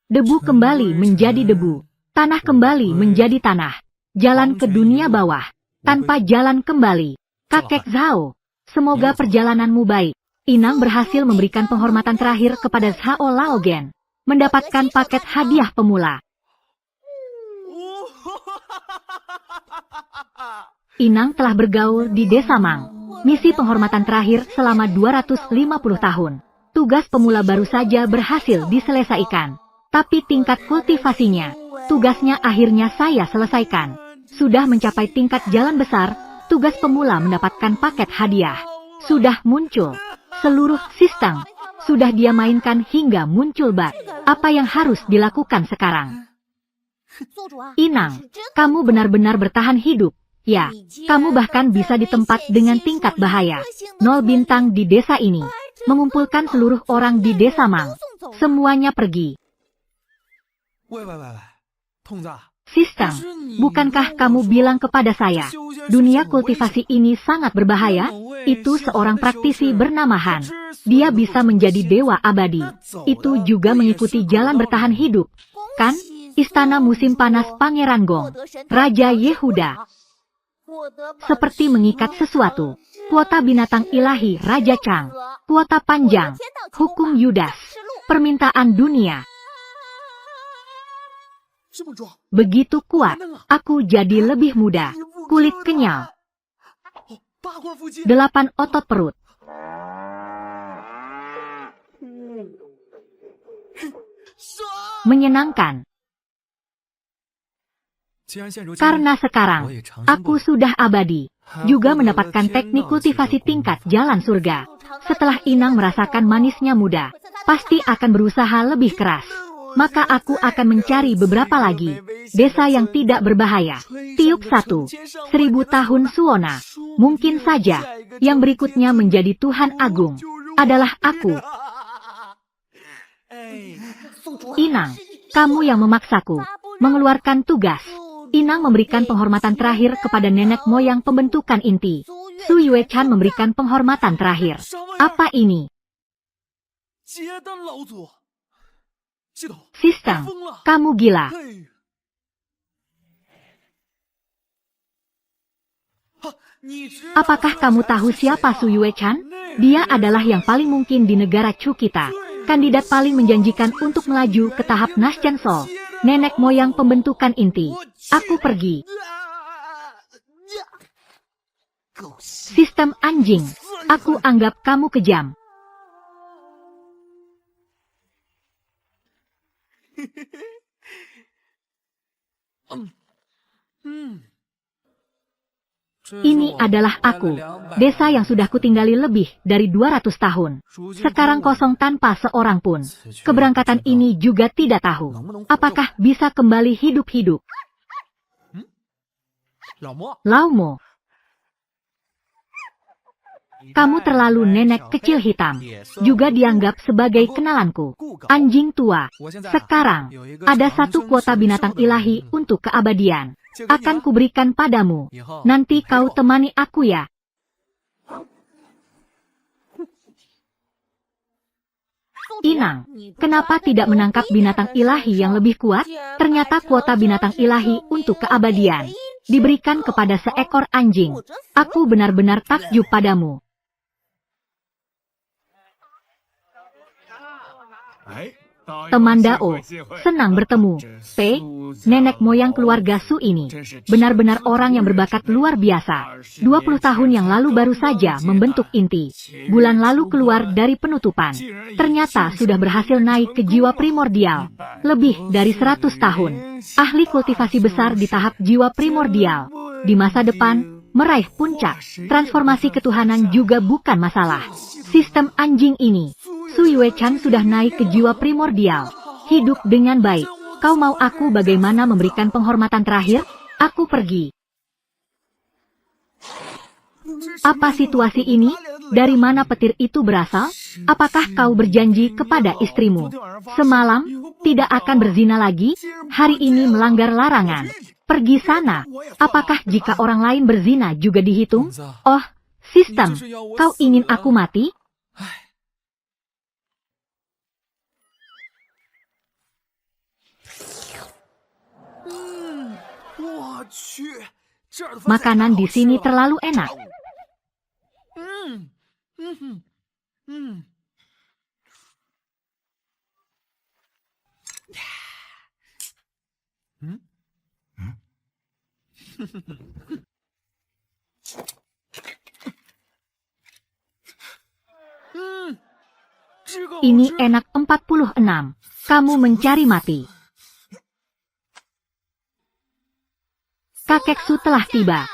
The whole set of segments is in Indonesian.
Debu kembali menjadi debu. Tanah kembali menjadi tanah. Jalan ke dunia bawah. Tanpa jalan kembali. Kakek Zhao, semoga perjalananmu baik. Inang berhasil memberikan penghormatan terakhir kepada Zhao Laogen. Mendapatkan paket hadiah pemula. Inang telah bergaul di Desa Mang. Misi penghormatan terakhir selama 250 tahun. Tugas pemula baru saja berhasil diselesaikan. Tapi tingkat kultivasinya, tugasnya akhirnya saya selesaikan. Sudah mencapai tingkat jalan besar, tugas pemula mendapatkan paket hadiah. Sudah muncul. Seluruh sistem sudah dia mainkan hingga muncul bug. Apa yang harus dilakukan sekarang? Inang, kamu benar-benar bertahan hidup. Ya, kamu bahkan bisa ditempat dengan tingkat bahaya. 0 bintang di desa ini. Mengumpulkan seluruh orang di Desa Mang. Semuanya pergi. Sistem, bukankah kamu bilang kepada saya, dunia kultivasi ini sangat berbahaya? Itu seorang praktisi bernama Han. Dia bisa menjadi dewa abadi. Itu juga mengikuti jalan bertahan hidup. Kan? Istana musim panas Pangeran Gong. Raja Yehuda. Seperti mengikat sesuatu. Kuota binatang ilahi Raja Chang. Kuota panjang. Hukum Yudas. Permintaan dunia. Begitu kuat, aku jadi lebih muda. Kulit kenyal. 8 otot perut. Menyenangkan. Karena sekarang, aku sudah abadi. Juga mendapatkan teknik kultivasi tingkat jalan surga. Setelah Inang merasakan manisnya muda, pasti akan berusaha lebih keras. Maka aku akan mencari beberapa lagi. Desa yang tidak berbahaya. Tiup 1. 1000 tahun Suona. Mungkin saja, yang berikutnya menjadi Tuhan Agung. Adalah aku. Inang, kamu yang memaksaku. Mengeluarkan tugas. Inang memberikan penghormatan terakhir kepada nenek moyang pembentukan inti. Su Yuechan memberikan penghormatan terakhir. Apa ini? Sistem, kamu gila. Apakah kamu tahu siapa Su Yuechan? Dia adalah yang paling mungkin di negara Chu kita. Kandidat paling menjanjikan untuk melaju ke tahap Nasjan Sol. Nenek moyang pembentukan inti. Aku pergi. Sistem anjing. Aku anggap kamu kejam. Ini adalah aku, desa yang sudah kutinggali lebih dari 200 tahun. Sekarang kosong tanpa seorang pun. Keberangkatan ini juga tidak tahu. Apakah bisa kembali hidup-hidup? Laumo. Kamu terlalu nenek kecil hitam. Juga dianggap sebagai kenalanku. Anjing tua. Sekarang, ada 1 kuota binatang ilahi untuk keabadian. Akan kuberikan padamu. Nanti kau temani aku ya. Inang, kenapa tidak menangkap binatang ilahi yang lebih kuat? Ternyata kuota binatang ilahi untuk keabadian diberikan kepada seekor anjing. Aku benar-benar takjub padamu. Teman Dao, senang bertemu. P, nenek moyang keluarga Su ini, benar-benar orang yang berbakat luar biasa. 20 tahun yang lalu baru saja membentuk inti. Bulan lalu keluar dari penutupan. Ternyata sudah berhasil naik ke jiwa primordial. Lebih dari 100 tahun. Ahli kultivasi besar di tahap jiwa primordial. Di masa depan, meraih puncak. Transformasi ketuhanan juga bukan masalah. Sistem anjing ini. Su Yuechan sudah naik ke jiwa primordial. Hidup dengan baik. Kau mau aku bagaimana memberikan penghormatan terakhir? Aku pergi. Apa situasi ini? Dari mana petir itu berasal? Apakah kau berjanji kepada istrimu semalam tidak akan berzina lagi? Hari ini melanggar larangan. Pergi sana. Apakah jika orang lain berzina juga dihitung? Oh, sistem. Kau ingin aku mati? Makanan di sini terlalu enak. Ini enak 46. Kamu mencari mati. Kakek Su telah tiba.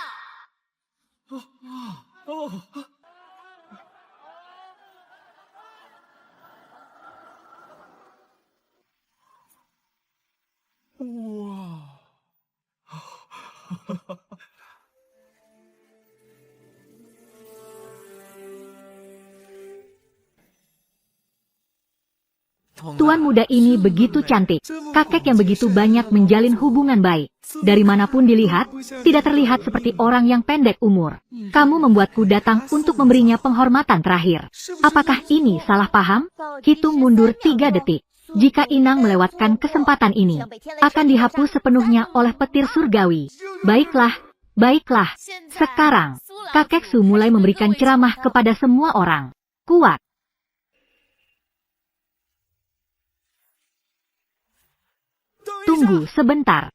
Tuan muda ini begitu cantik. Kakek yang begitu banyak menjalin hubungan baik. Dari manapun dilihat, tidak terlihat seperti orang yang pendek umur. Kamu membuatku datang untuk memberinya penghormatan terakhir. Apakah ini salah paham? Hitung mundur 3 detik. Jika Inang melewatkan kesempatan ini, akan dihapus sepenuhnya oleh petir surgawi. Baiklah, baiklah. Sekarang, kakek Su mulai memberikan ceramah kepada semua orang. Kuat. Tunggu sebentar.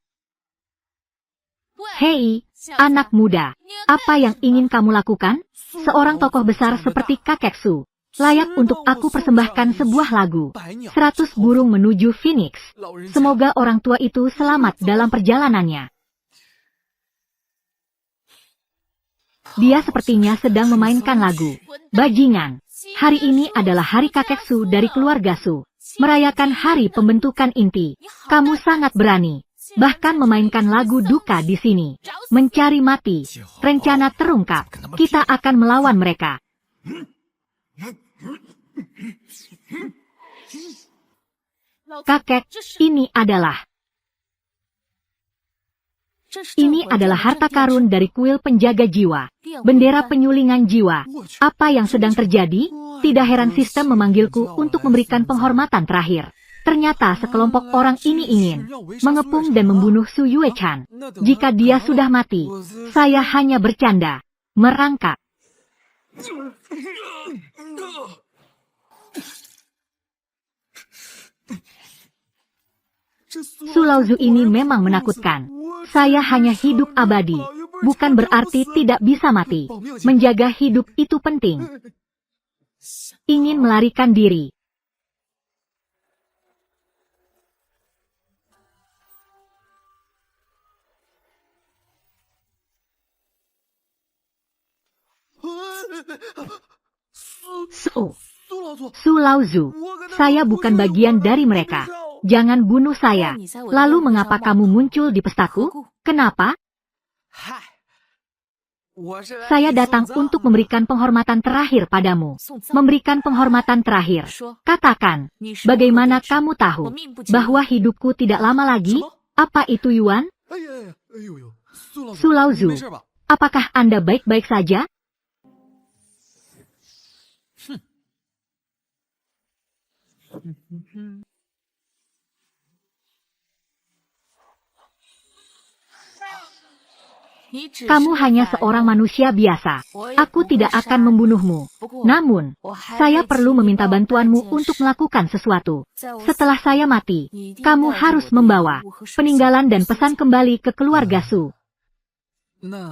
Hei, anak muda, apa yang ingin kamu lakukan? Seorang tokoh besar seperti kakek Su, layak untuk aku persembahkan sebuah lagu. 100 burung menuju Phoenix. Semoga orang tua itu selamat dalam perjalanannya. Dia sepertinya sedang memainkan lagu. Bajingan, hari ini adalah hari kakek Su dari keluarga Su. Merayakan hari pembentukan inti. Kamu sangat berani. Bahkan memainkan lagu duka di sini. Mencari mati. Rencana terungkap. Kita akan melawan mereka. Kakek, ini adalah harta karun dari kuil penjaga jiwa. Bendera penyulingan jiwa. Apa yang sedang terjadi? Tidak heran sistem memanggilku untuk memberikan penghormatan terakhir. Ternyata sekelompok orang ini ingin mengepung dan membunuh Su Yuechan. Jika dia sudah mati, saya hanya bercanda. Merangkak. Su Laozu ini memang menakutkan. Saya hanya hidup abadi. Bukan berarti tidak bisa mati. Menjaga hidup itu penting. Ingin melarikan diri. Su Laozu, saya bukan bagian dari mereka. Jangan bunuh saya. Lalu mengapa kamu muncul di pestaku? Kenapa? Saya datang untuk memberikan penghormatan terakhir padamu. Memberikan penghormatan terakhir. Katakan, bagaimana kamu tahu bahwa hidupku tidak lama lagi? Apa itu Yuan? Su Laozu, apakah Anda baik-baik saja? Kamu hanya seorang manusia biasa. Aku tidak akan membunuhmu. Namun, saya perlu meminta bantuanmu untuk melakukan sesuatu. Setelah saya mati, kamu harus membawa peninggalan dan pesan kembali ke keluarga Su.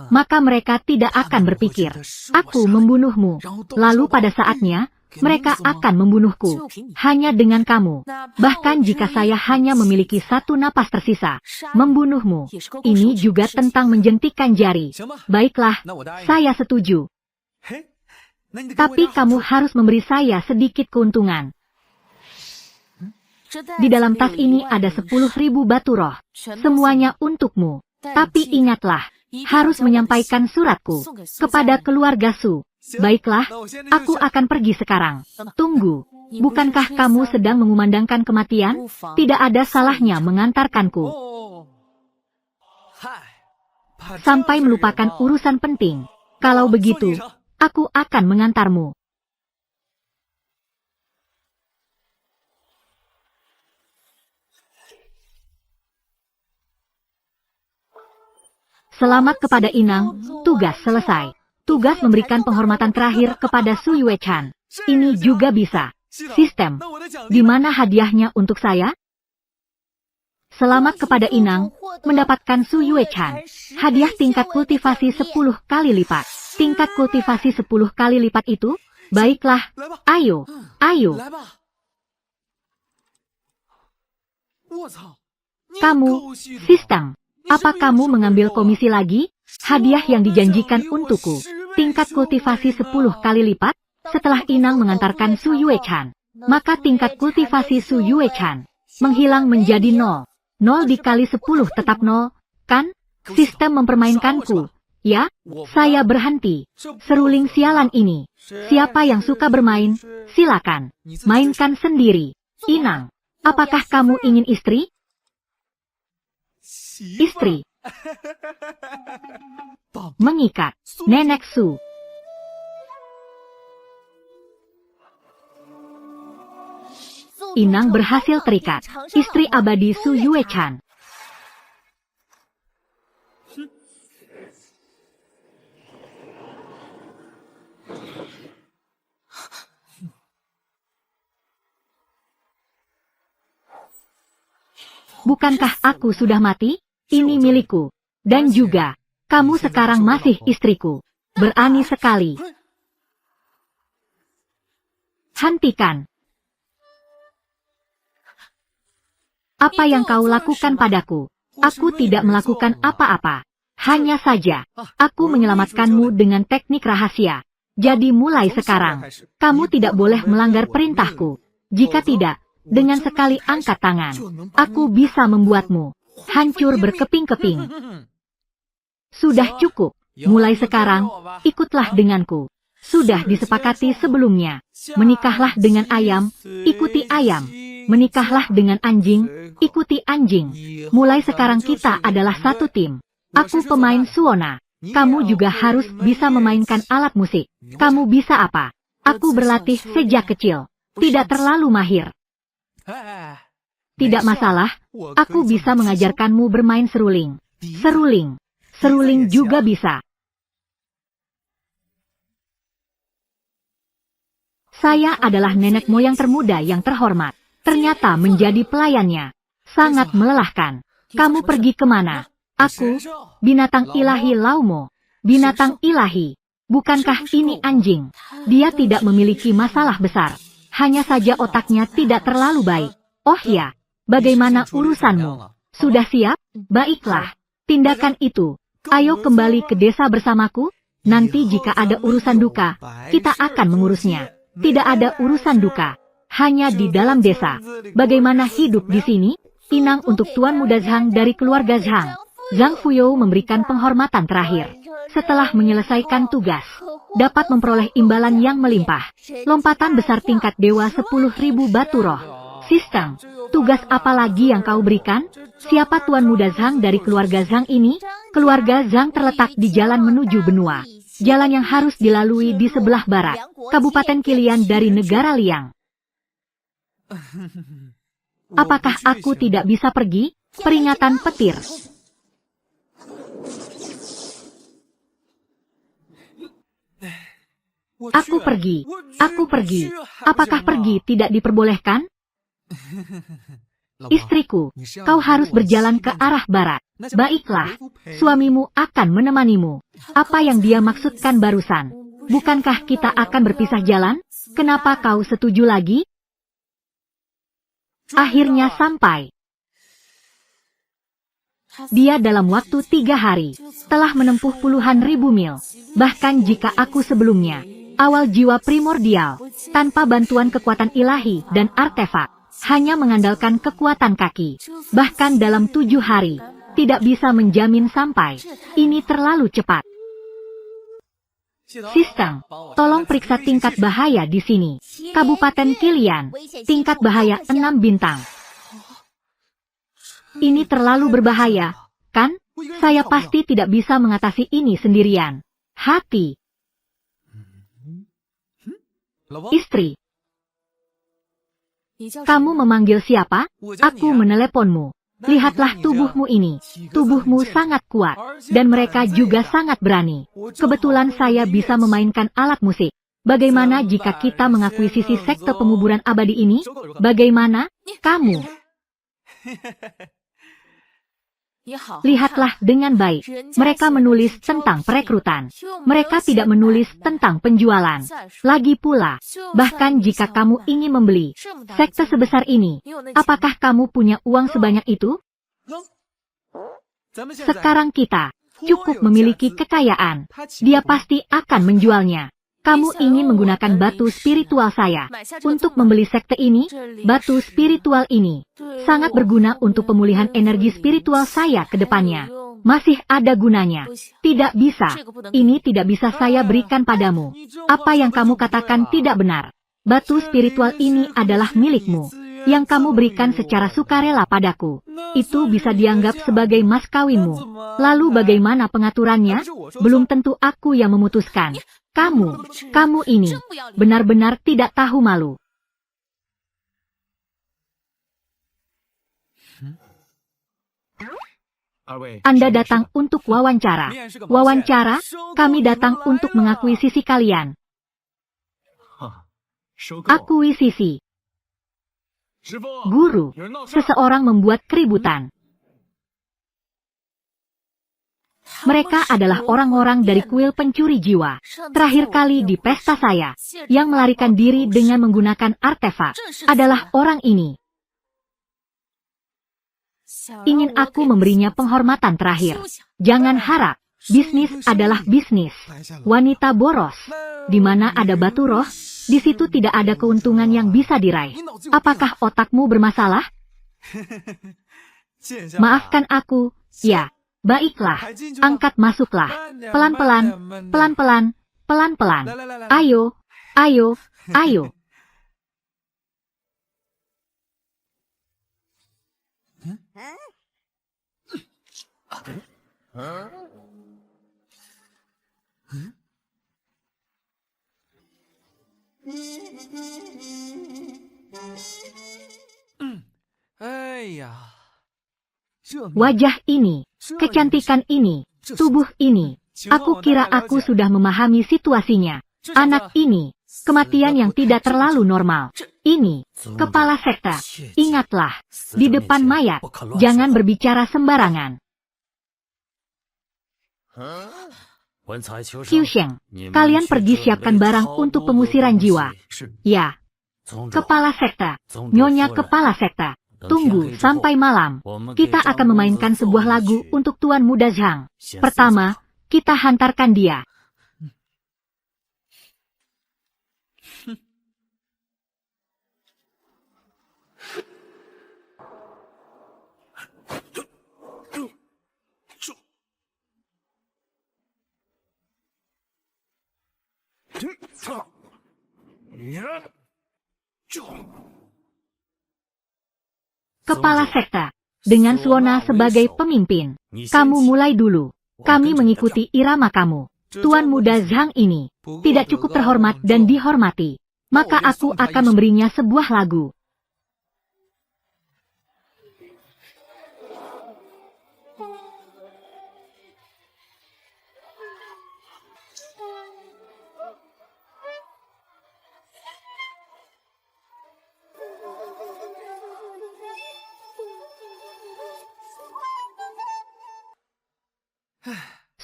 Maka mereka tidak akan berpikir, aku membunuhmu. Lalu pada saatnya, mereka akan membunuhku. Hanya dengan kamu. Bahkan jika saya hanya memiliki 1 napas tersisa, membunuhmu. Ini juga tentang menjentikan jari. Baiklah, saya setuju. Tapi kamu harus memberi saya sedikit keuntungan. Di dalam tas ini ada 10.000 batu roh. Semuanya untukmu. Tapi ingatlah, harus menyampaikan suratku kepada keluarga Su. Baiklah, aku akan pergi sekarang. Tunggu, bukankah kamu sedang mengumandangkan kematian? Tidak ada salahnya mengantarkanku. Sampai melupakan urusan penting. Kalau begitu, aku akan mengantarmu. Selamat kepada Inang, tugas selesai. Tugas memberikan penghormatan terakhir kepada Su Yuechan. Ini juga bisa. Sistem. Di mana hadiahnya untuk saya? Selamat kepada Inang, mendapatkan Su Yuechan. Hadiah tingkat kultivasi 10 kali lipat. Tingkat kultivasi 10 kali lipat itu? Baiklah, ayo, ayo. Kamu, Sistang, apa kamu mengambil komisi lagi? Hadiah yang dijanjikan untukku. Tingkat kultivasi 10 kali lipat, setelah Inang mengantarkan Su Yuechan. Maka tingkat kultivasi Su Yuechan menghilang menjadi 0. 0 dikali 10 tetap 0, kan? Sistem mempermainkanku. Ya, saya berhenti. Seruling sialan ini. Siapa yang suka bermain, silakan. Mainkan sendiri. Inang. Apakah kamu ingin istri? Istri. Mengikat. Nenek Su. Inang berhasil terikat. Istri abadi Su Yuechan. Bukankah aku sudah mati? Ini milikku. Dan juga, kamu sekarang masih istriku. Berani sekali. Hentikan. Apa yang kau lakukan padaku? Aku tidak melakukan apa-apa. Hanya saja, aku menyelamatkanmu dengan teknik rahasia. Jadi mulai sekarang, kamu tidak boleh melanggar perintahku. Jika tidak, dengan sekali angkat tangan, aku bisa membuatmu hancur berkeping-keping. Sudah cukup. Mulai sekarang, ikutlah denganku. Sudah disepakati sebelumnya. Menikahlah dengan ayam, ikuti ayam. Menikahlah dengan anjing, ikuti anjing. Mulai sekarang kita adalah satu tim. Aku pemain Suona. Kamu juga harus bisa memainkan alat musik. Kamu bisa apa? Aku berlatih sejak kecil. Tidak terlalu mahir. Tidak masalah, aku bisa mengajarkanmu bermain seruling. Seruling. Seruling juga bisa. Saya adalah nenek moyang termuda yang terhormat. Ternyata menjadi pelayannya. Sangat melelahkan. Kamu pergi kemana? Aku, binatang ilahi Laumo. Binatang ilahi. Bukankah ini anjing? Dia tidak memiliki masalah besar. Hanya saja otaknya tidak terlalu baik. Oh ya, bagaimana urusanmu? Sudah siap? Baiklah. Tindakan itu. Ayo kembali ke desa bersamaku. Nanti jika ada urusan duka, kita akan mengurusnya. Tidak ada urusan duka. Hanya di dalam desa. Bagaimana hidup di sini? Inang untuk Tuan Muda Zhang dari keluarga Zhang. Zhang Fuyou memberikan penghormatan terakhir. Setelah menyelesaikan tugas, dapat memperoleh imbalan yang melimpah. Lompatan besar tingkat dewa 10.000 batu roh. Sistem, tugas apa lagi yang kau berikan? Siapa Tuan Muda Zhang dari keluarga Zhang ini? Keluarga Zhang terletak di jalan menuju benua. Jalan yang harus dilalui di sebelah barat. Kabupaten Qilian dari negara Liang. Apakah aku tidak bisa pergi? Peringatan petir. Aku pergi. Aku pergi. Apakah pergi tidak diperbolehkan? Istriku, kau harus berjalan ke arah barat. Baiklah, suamimu akan menemanimu. Apa yang dia maksudkan barusan? Bukankah kita akan berpisah jalan? Kenapa kau setuju lagi? Akhirnya sampai. Dia dalam waktu 3 hari, telah menempuh puluhan ribu mil. Bahkan jika aku sebelumnya, awal jiwa primordial, tanpa bantuan kekuatan ilahi dan artefak, hanya mengandalkan kekuatan kaki. Bahkan dalam 7 hari, tidak bisa menjamin sampai. Ini terlalu cepat. Sistem, tolong periksa tingkat bahaya di sini. Kabupaten Qilian, tingkat bahaya 6 bintang. Ini terlalu berbahaya, kan? Saya pasti tidak bisa mengatasi ini sendirian. Hati. Istri. Kamu memanggil siapa? Aku meneleponmu. Lihatlah tubuhmu ini. Tubuhmu sangat kuat. Dan mereka juga sangat berani. Kebetulan saya bisa memainkan alat musik. Bagaimana jika kita mengakuisisi sekte penguburan abadi ini? Bagaimana? Kamu? Lihatlah dengan baik. Mereka menulis tentang perekrutan. Mereka tidak menulis tentang penjualan. Lagi pula, bahkan jika kamu ingin membeli sekte sebesar ini, apakah kamu punya uang sebanyak itu? Sekarang kita cukup memiliki kekayaan. Dia pasti akan menjualnya. Kamu ingin menggunakan batu spiritual saya untuk membeli sekte ini? Batu spiritual ini sangat berguna untuk pemulihan energi spiritual saya ke depannya. Masih ada gunanya. Tidak bisa. Ini tidak bisa saya berikan padamu. Apa yang kamu katakan tidak benar. Batu spiritual ini adalah milikmu. Yang kamu berikan secara sukarela padaku. Itu bisa dianggap sebagai mas kawinmu. Lalu bagaimana pengaturannya? Belum tentu aku yang memutuskan. Kamu ini benar-benar tidak tahu malu. Anda datang untuk wawancara. Wawancara, kami datang untuk mengakuisisi kalian. Akuisisi. Guru, seseorang membuat keributan. Mereka adalah orang-orang dari kuil pencuri jiwa. Terakhir kali di pesta saya, yang melarikan diri dengan menggunakan artefak, adalah orang ini. Ingin aku memberinya penghormatan terakhir. Jangan harap, bisnis adalah bisnis. Wanita boros. Di mana ada batu roh, di situ tidak ada keuntungan yang bisa diraih. Apakah otakmu bermasalah? Maafkan aku, ya. Baiklah, angkat masuklah. Pelan-pelan, pelan-pelan, pelan-pelan. Ayo, ayo, ayo. Wajah ini, kecantikan ini, tubuh ini. Aku kira aku sudah memahami situasinya. Anak ini, kematian yang tidak terlalu normal. Ini, kepala sekte. Ingatlah, di depan mayat, jangan berbicara sembarangan. Qiu Sheng, kalian pergi siapkan barang untuk pengusiran jiwa. Ya. Kepala sekte, Nyonya kepala sekte. Tunggu sampai malam. Kita akan memainkan sebuah lagu untuk Tuan Muda Zhang. Pertama, kita hantarkan dia. Kepala sekte, dengan Suona sebagai pemimpin. Kamu mulai dulu. Kami mengikuti irama kamu. Tuan Muda Zhang ini tidak cukup terhormat dan dihormati. Maka aku akan memberinya sebuah lagu.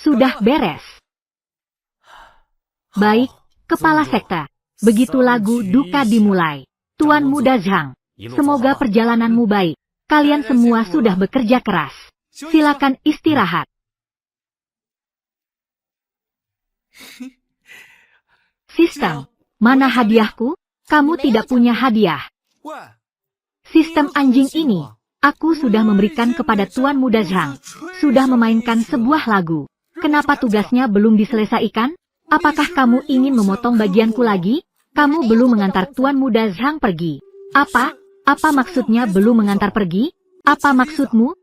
Sudah beres. Baik, kepala sekte. Begitu lagu duka dimulai. Tuan Muda Zhang, semoga perjalananmu baik. Kalian semua sudah bekerja keras. Silakan istirahat. Sistem, mana hadiahku? Kamu tidak punya hadiah. Sistem anjing ini, aku sudah memberikan kepada Tuan Muda Zhang. Sudah memainkan sebuah lagu. Kenapa tugasnya belum diselesaikan? Apakah kamu ingin memotong bagianku lagi? Kamu belum mengantar Tuan Muda Zhang pergi. Apa? Apa maksudnya belum mengantar pergi? Apa maksudmu?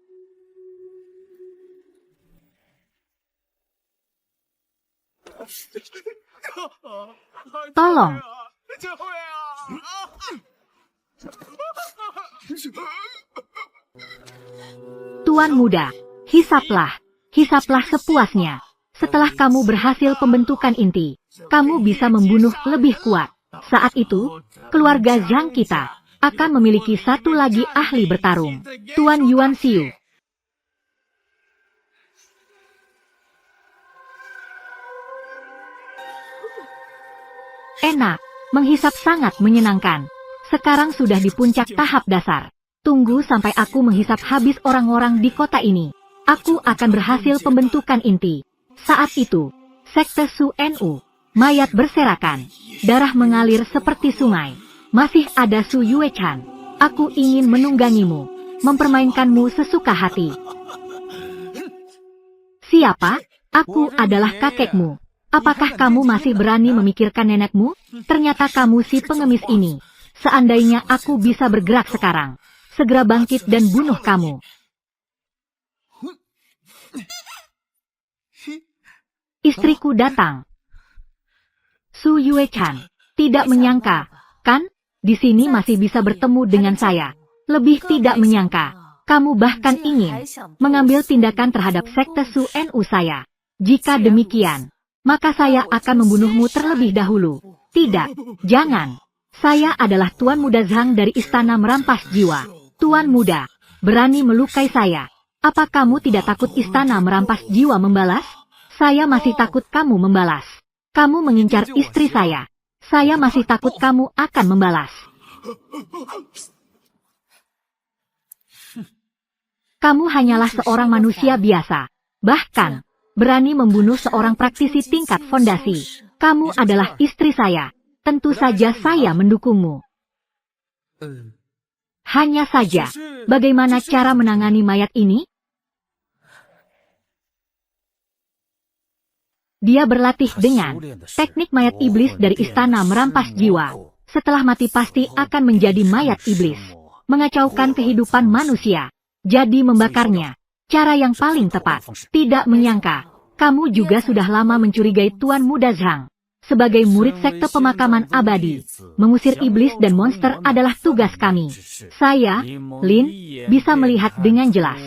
Tolong. Tuan muda, hisaplah. Hisaplah sepuasnya. Setelah kamu berhasil pembentukan inti, kamu bisa membunuh lebih kuat. Saat itu, keluarga Zhang kita akan memiliki satu lagi ahli bertarung, Tuan Yuan Xiu. Enak, menghisap sangat menyenangkan. Sekarang sudah di puncak tahap dasar. Tunggu sampai aku menghisap habis orang-orang di kota ini. Aku akan berhasil pembentukan inti. Saat itu, Sekte Su Nu, mayat berserakan. Darah mengalir seperti sungai. Masih ada Su Yuechan. Aku ingin menunggangimu, mempermainkanmu sesuka hati. Siapa? Aku adalah kakekmu. Apakah kamu masih berani memikirkan nenekmu? Ternyata kamu si pengemis ini. Seandainya aku bisa bergerak sekarang, segera bangkit dan bunuh kamu. Istriku datang. Su Yuechan, tidak menyangka, kan? Di sini masih bisa bertemu dengan saya. Lebih tidak menyangka, kamu bahkan ingin mengambil tindakan terhadap Sekte Su Nu saya. Jika demikian, maka saya akan membunuhmu terlebih dahulu. Tidak, jangan. Saya adalah Tuan Muda Zhang dari Istana Merampas Jiwa. Tuan Muda, berani melukai saya. Apa kamu tidak takut Istana Merampas Jiwa membalas? Saya masih takut kamu membalas. Kamu mengincar istri saya. Saya masih takut kamu akan membalas. Kamu hanyalah seorang manusia biasa. Bahkan, berani membunuh seorang praktisi tingkat fondasi. Kamu adalah istri saya. Tentu saja saya mendukungmu. Hanya saja, bagaimana cara menangani mayat ini? Dia berlatih dengan teknik mayat iblis dari Istana Merampas Jiwa. Setelah mati pasti akan menjadi mayat iblis. Mengacaukan kehidupan manusia. Jadi membakarnya. Cara yang paling tepat. Tidak menyangka, kamu juga sudah lama mencurigai Tuan Muda Zhang. Sebagai murid sekte pemakaman abadi, mengusir iblis dan monster adalah tugas kami. Saya, Lin, bisa melihat dengan jelas.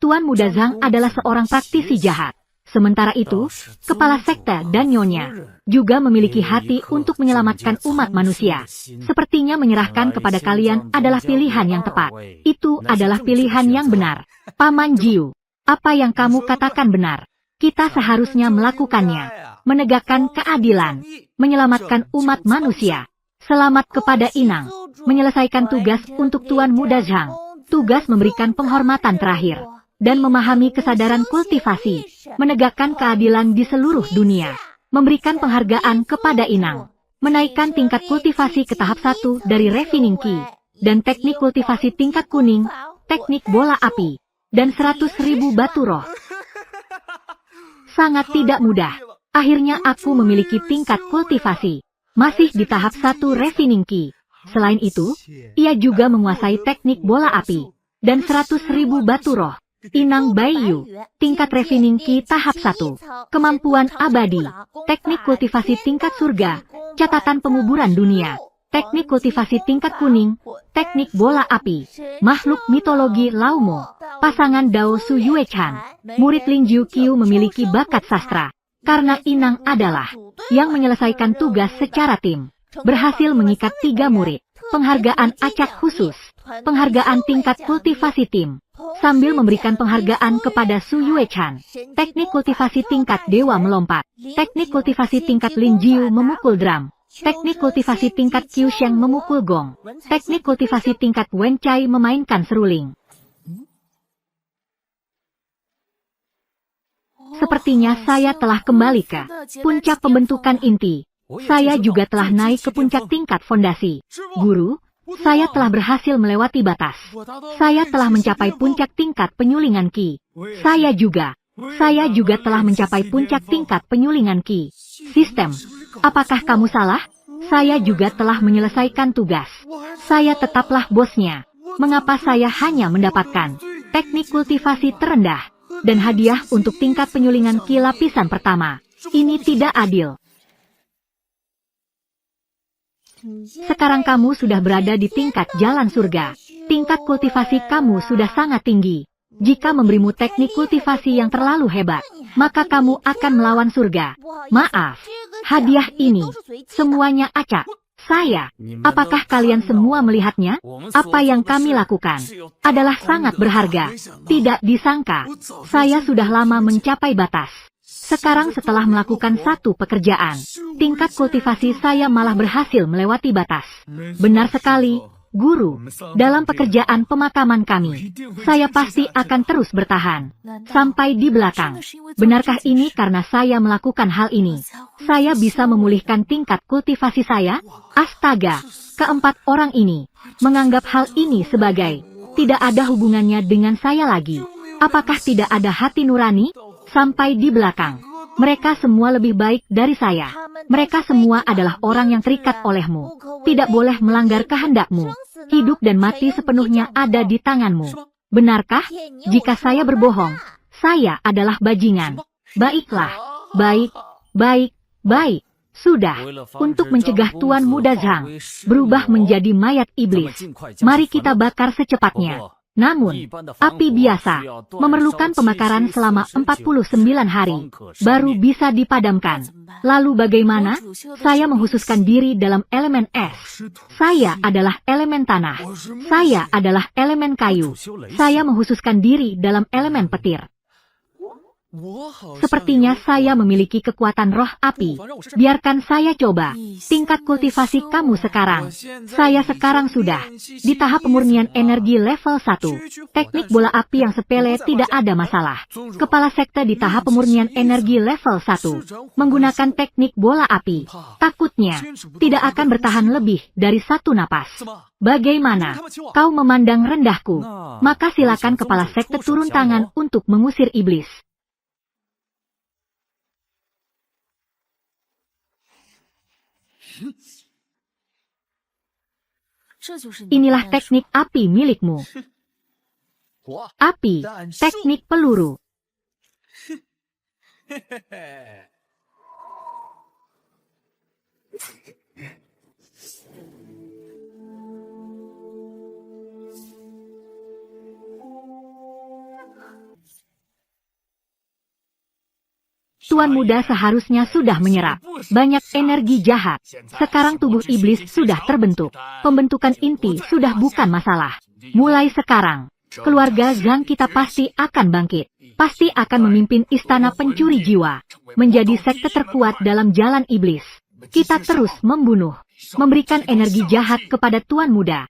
Tuan Muda Zhang adalah seorang praktisi jahat. Sementara itu, kepala sekte dan nyonya juga memiliki hati untuk menyelamatkan umat manusia. Sepertinya menyerahkan kepada kalian adalah pilihan yang tepat. Itu adalah pilihan yang benar. Paman Jiu, apa yang kamu katakan benar. Kita seharusnya melakukannya. Menegakkan keadilan. Menyelamatkan umat manusia. Selamat kepada Inang. Menyelesaikan tugas untuk Tuan Muda Zhang. Tugas memberikan penghormatan terakhir. Dan memahami kesadaran kultivasi, menegakkan keadilan di seluruh dunia, memberikan penghargaan kepada Inang, menaikkan tingkat kultivasi ke tahap 1 dari Refining Ki, dan teknik kultivasi tingkat kuning, teknik bola api, dan 100.000 batu roh. Sangat tidak mudah. Akhirnya aku memiliki tingkat kultivasi, masih di tahap 1 Refining Ki. Selain itu, ia juga menguasai teknik bola api, dan 100.000 batu roh. Inang Baiyu, tingkat Refining Ki tahap 1, kemampuan abadi, teknik kultivasi tingkat surga, catatan penguburan dunia, teknik kultivasi tingkat kuning, teknik bola api, makhluk mitologi Laumo, pasangan Dao Su Yuechan, murid Lin Jiu Qiu memiliki bakat sastra, karena Inang adalah yang menyelesaikan tugas secara tim, berhasil mengikat 3 murid, penghargaan acak khusus, penghargaan tingkat kultivasi tim. Sambil memberikan penghargaan kepada Su Yuechan, teknik kultivasi tingkat dewa melompat, teknik kultivasi tingkat Lin Jiu memukul drum, teknik kultivasi tingkat Qiu Sheng memukul gong, teknik kultivasi tingkat Wen Chai memainkan seruling. Sepertinya saya telah kembali ke puncak pembentukan inti. Saya juga telah naik ke puncak tingkat fondasi. Guru, saya telah berhasil melewati batas. Saya telah mencapai puncak tingkat penyulingan Ki. Saya juga telah mencapai puncak tingkat penyulingan Ki. Sistem, apakah kamu salah? Saya juga telah menyelesaikan tugas. Saya tetaplah bosnya. Mengapa saya hanya mendapatkan teknik kultivasi terendah dan hadiah untuk tingkat penyulingan Ki lapisan pertama? Ini tidak adil. Sekarang kamu sudah berada di tingkat jalan surga. Tingkat kultivasi kamu sudah sangat tinggi. Jika memberimu teknik kultivasi yang terlalu hebat, maka kamu akan melawan surga. Maaf, hadiah ini semuanya acak. Saya, apakah kalian semua melihatnya? Apa yang kami lakukan adalah sangat berharga. Tidak disangka, saya sudah lama mencapai batas. Sekarang setelah melakukan satu pekerjaan, tingkat kultivasi saya malah berhasil melewati batas. Benar sekali, Guru. Dalam pekerjaan pemakaman kami, saya pasti akan terus bertahan sampai di belakang. Benarkah ini karena saya melakukan hal ini? Saya bisa memulihkan tingkat kultivasi saya? Astaga, keempat orang ini menganggap hal ini sebagai tidak ada hubungannya dengan saya lagi. Apakah tidak ada hati nurani? Sampai di belakang. Mereka semua lebih baik dari saya. Mereka semua adalah orang yang terikat olehmu. Tidak boleh melanggar kehendakmu. Hidup dan mati sepenuhnya ada di tanganmu. Benarkah? Jika saya berbohong, saya adalah bajingan. Baiklah. Baik, baik, baik. Sudah. Untuk mencegah Tuan Muda Zhang berubah menjadi mayat iblis, mari kita bakar secepatnya. Namun, api biasa memerlukan pembakaran selama 49 hari, baru bisa dipadamkan. Lalu bagaimana? Saya menghususkan diri dalam elemen es. Saya adalah elemen tanah. Saya adalah elemen kayu. Saya menghususkan diri dalam elemen petir. Sepertinya saya memiliki kekuatan roh api. Biarkan saya coba. Tingkat kultivasi kamu sekarang. Saya sekarang sudah di tahap pemurnian energi level 1. Teknik bola api yang sepele tidak ada masalah. Kepala sekte di tahap pemurnian energi level 1. Menggunakan teknik bola api. Takutnya tidak akan bertahan lebih dari satu napas. Bagaimana? Kau memandang rendahku? Maka silakan kepala sekte turun tangan untuk mengusir iblis. Inilah teknik api milikmu. Api, teknik peluru. Tuan Muda seharusnya sudah menyerap banyak energi jahat. Sekarang tubuh iblis sudah terbentuk. Pembentukan inti sudah bukan masalah. Mulai sekarang, keluarga Zhang kita pasti akan bangkit. Pasti akan memimpin istana pencuri jiwa. Menjadi sekte terkuat dalam jalan iblis. Kita terus membunuh. Memberikan energi jahat kepada Tuan Muda.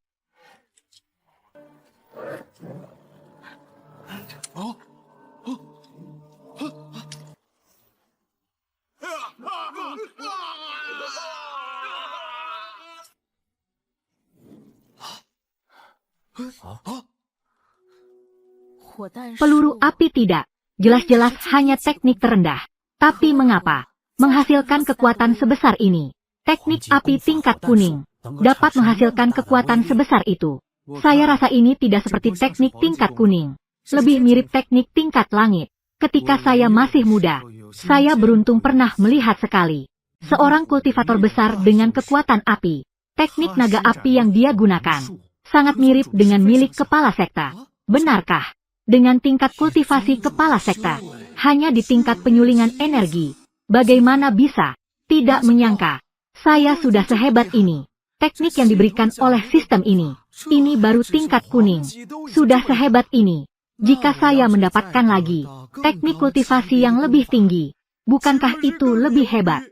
Peluru api tidak. Jelas-jelas hanya teknik terendah. Tapi mengapa? Menghasilkan kekuatan sebesar ini. Teknik api tingkat kuning. Dapat menghasilkan kekuatan sebesar itu. Saya rasa ini tidak seperti teknik tingkat kuning. Lebih mirip teknik tingkat langit. Ketika saya masih muda, saya beruntung pernah melihat sekali. Seorang kultivator besar dengan kekuatan api. Teknik naga api yang dia gunakan sangat mirip dengan milik kepala sekte. Benarkah? Dengan tingkat kultivasi kepala sekte, hanya di tingkat penyulingan energi. Bagaimana bisa? Tidak menyangka. Saya sudah sehebat ini. Teknik yang diberikan oleh sistem ini. Ini baru tingkat kuning. Sudah sehebat ini. Jika saya mendapatkan lagi teknik kultivasi yang lebih tinggi, bukankah itu lebih hebat?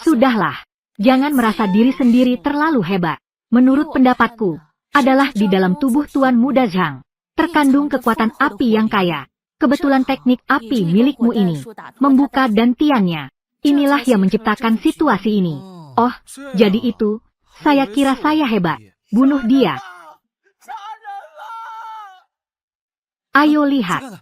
Sudahlah. Jangan merasa diri sendiri terlalu hebat. Menurut pendapatku, adalah di dalam tubuh Tuan Muda Zhang terkandung kekuatan api yang kaya. Kebetulan teknik api milikmu ini membuka dantiannya. Inilah yang menciptakan situasi ini. Oh, jadi itu, saya kira saya hebat. Bunuh dia. Ayo lihat.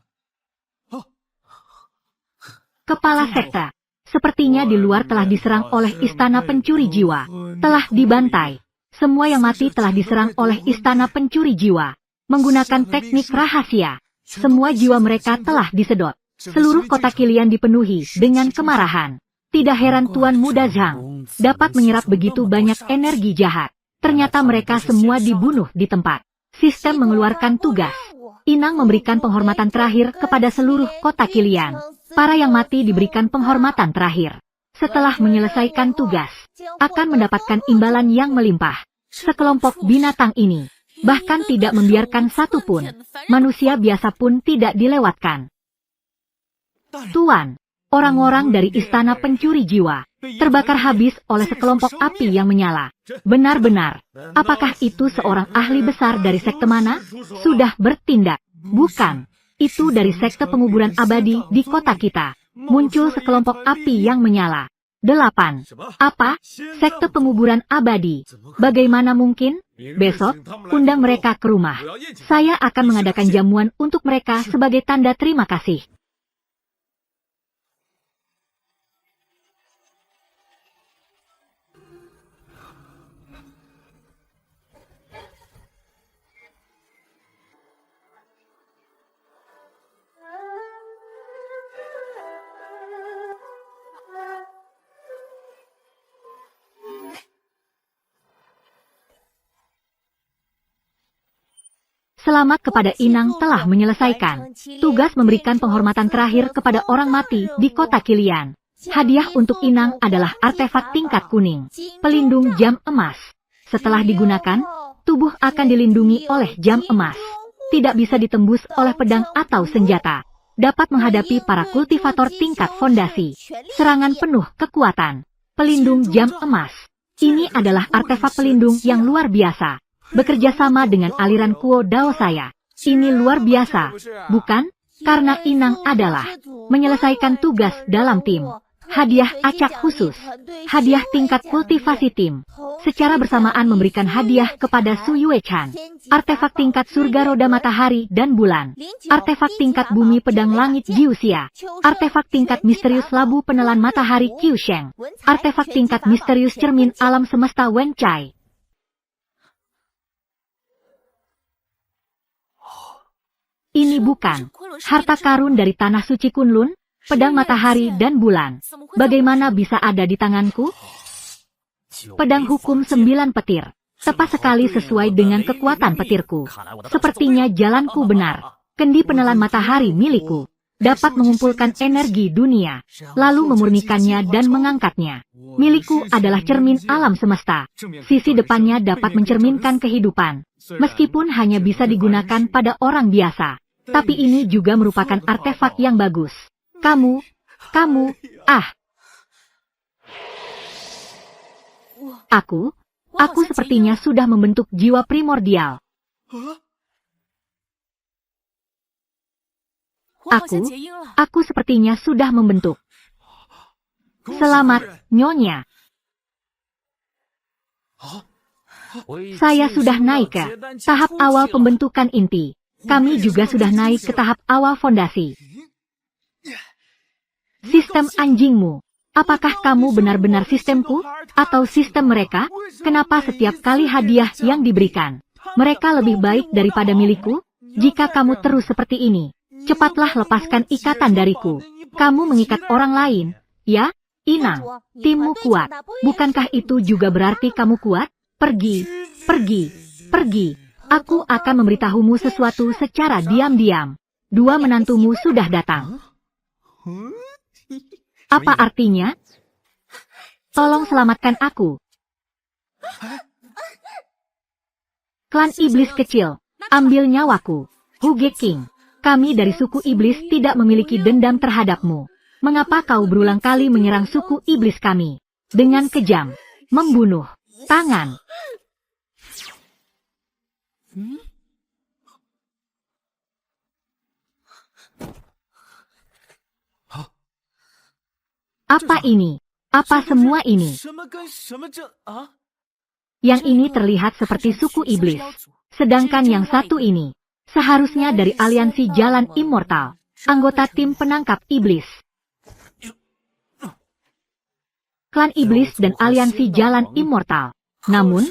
Kepala sekte. Sepertinya di luar telah diserang oleh istana pencuri jiwa. Telah dibantai. Semua yang mati telah diserang oleh istana pencuri jiwa. Menggunakan teknik rahasia. Semua jiwa mereka telah disedot. Seluruh kota Kilian dipenuhi dengan kemarahan. Tidak heran Tuan Muda Zhang dapat menyerap begitu banyak energi jahat. Ternyata mereka semua dibunuh di tempat. Sistem mengeluarkan tugas. Inang memberikan penghormatan terakhir kepada seluruh kota Qilian. Para yang mati diberikan penghormatan terakhir. Setelah menyelesaikan tugas, akan mendapatkan imbalan yang melimpah. Sekelompok binatang ini bahkan tidak membiarkan satupun manusia biasa pun tidak dilewatkan. Tuan, orang-orang dari istana pencuri jiwa terbakar habis oleh sekelompok api yang menyala. Benar-benar, apakah itu seorang ahli besar dari sekte mana? Sudah bertindak. Bukan, itu dari sekte penguburan abadi di kota kita. Muncul sekelompok api yang menyala. 8. Apa? Sekte penguburan abadi. Bagaimana mungkin? Besok, undang mereka ke rumah. Saya akan mengadakan jamuan untuk mereka sebagai tanda terima kasih. Selamat kepada Inang telah menyelesaikan tugas memberikan penghormatan terakhir kepada orang mati di kota Qilian. Hadiah untuk Inang adalah artefak tingkat kuning, pelindung jam emas. Setelah digunakan, tubuh akan dilindungi oleh jam emas. Tidak bisa ditembus oleh pedang atau senjata. Dapat menghadapi para kultivator tingkat fondasi. Serangan penuh kekuatan. Pelindung jam emas. Ini adalah artefak pelindung yang luar biasa. Bekerja sama dengan aliran Kuo Dao saya. Ini luar biasa, bukan? Karena Inang adalah menyelesaikan tugas dalam tim. Hadiah acak khusus. Hadiah tingkat kultivasi tim. Secara bersamaan memberikan hadiah kepada Su Yuechan. Artefak tingkat surga roda matahari dan bulan. Artefak tingkat bumi pedang langit Jiuxia. Artefak tingkat misterius labu penelan matahari Qiusheng. Artefak tingkat misterius cermin alam semesta Wen Chai. Ini bukan harta karun dari tanah suci Kunlun, pedang matahari dan bulan. Bagaimana bisa ada di tanganku? Pedang hukum 9 petir. Tepat sekali sesuai dengan kekuatan petirku. Sepertinya jalanku benar. Kendi penelan matahari milikku. Dapat mengumpulkan energi dunia. Lalu memurnikannya dan mengangkatnya. Milikku adalah cermin alam semesta. Sisi depannya dapat mencerminkan kehidupan. Meskipun hanya bisa digunakan pada orang biasa. Tapi ini juga merupakan artefak yang bagus. Kamu, Aku sepertinya sudah membentuk jiwa primordial. Aku sepertinya sudah membentuk. Selamat, Nyonya. Saya sudah naik ke tahap awal pembentukan inti. Kami juga sudah naik ke tahap awal fondasi. Sistem anjingmu. Apakah kamu benar-benar sistemku? Atau sistem mereka? Kenapa setiap kali hadiah yang diberikan, mereka lebih baik daripada milikku? Jika kamu terus seperti ini, cepatlah lepaskan ikatan dariku. Kamu mengikat orang lain, ya? Inang, timmu kuat. Bukankah itu juga berarti kamu kuat? Pergi. Aku akan memberitahumu sesuatu secara diam-diam. 2 menantumu sudah datang. Apa artinya? Tolong selamatkan aku. Klan iblis kecil, ambil nyawaku. Huge King, kami dari suku iblis tidak memiliki dendam terhadapmu. Mengapa kau berulang kali menyerang suku iblis kami? Dengan kejam, membunuh, tangan. Apa ini? Apa semua ini? Yang ini terlihat seperti suku iblis. Sedangkan yang satu ini, seharusnya dari aliansi jalan immortal. Anggota tim penangkap iblis. Klan iblis dan aliansi jalan immortal. Namun,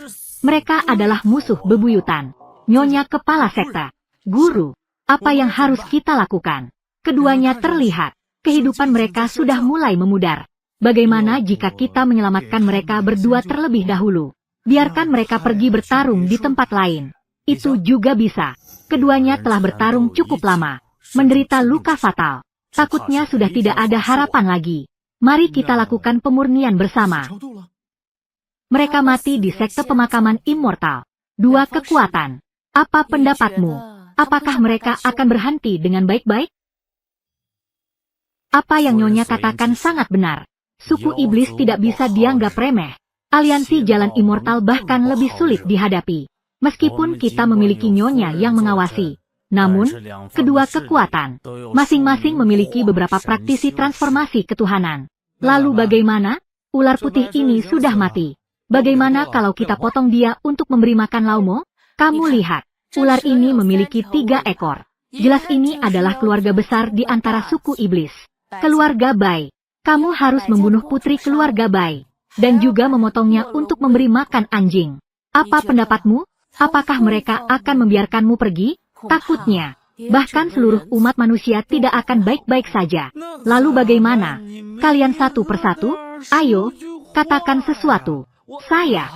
mereka adalah musuh bebuyutan. Nyonya kepala sekte. Guru, apa yang harus kita lakukan? Keduanya terlihat. Kehidupan mereka sudah mulai memudar. Bagaimana jika kita menyelamatkan mereka berdua terlebih dahulu? Biarkan mereka pergi bertarung di tempat lain. Itu juga bisa. Keduanya telah bertarung cukup lama, menderita luka fatal. Takutnya sudah tidak ada harapan lagi. Mari kita lakukan pemurnian bersama. Mereka mati di sekte pemakaman immortal. 2 kekuatan. Apa pendapatmu? Apakah mereka akan berhenti dengan baik-baik? Apa yang Nyonya katakan sangat benar. Suku iblis tidak bisa dianggap remeh. Aliansi jalan immortal bahkan lebih sulit dihadapi. Meskipun kita memiliki Nyonya yang mengawasi. Namun, kedua kekuatan, masing-masing memiliki beberapa praktisi transformasi ketuhanan. Lalu bagaimana? Ular putih ini sudah mati. Bagaimana kalau kita potong dia untuk memberi makan Laumo? Kamu lihat, ular ini memiliki 3 ekor. Jelas ini adalah keluarga besar di antara suku iblis. Keluarga Bai. Kamu harus membunuh putri keluarga Bai. Dan juga memotongnya untuk memberi makan anjing. Apa pendapatmu? Apakah mereka akan membiarkanmu pergi? Takutnya, bahkan seluruh umat manusia tidak akan baik-baik saja. Lalu bagaimana? Kalian satu persatu? Ayo, katakan sesuatu. Saya.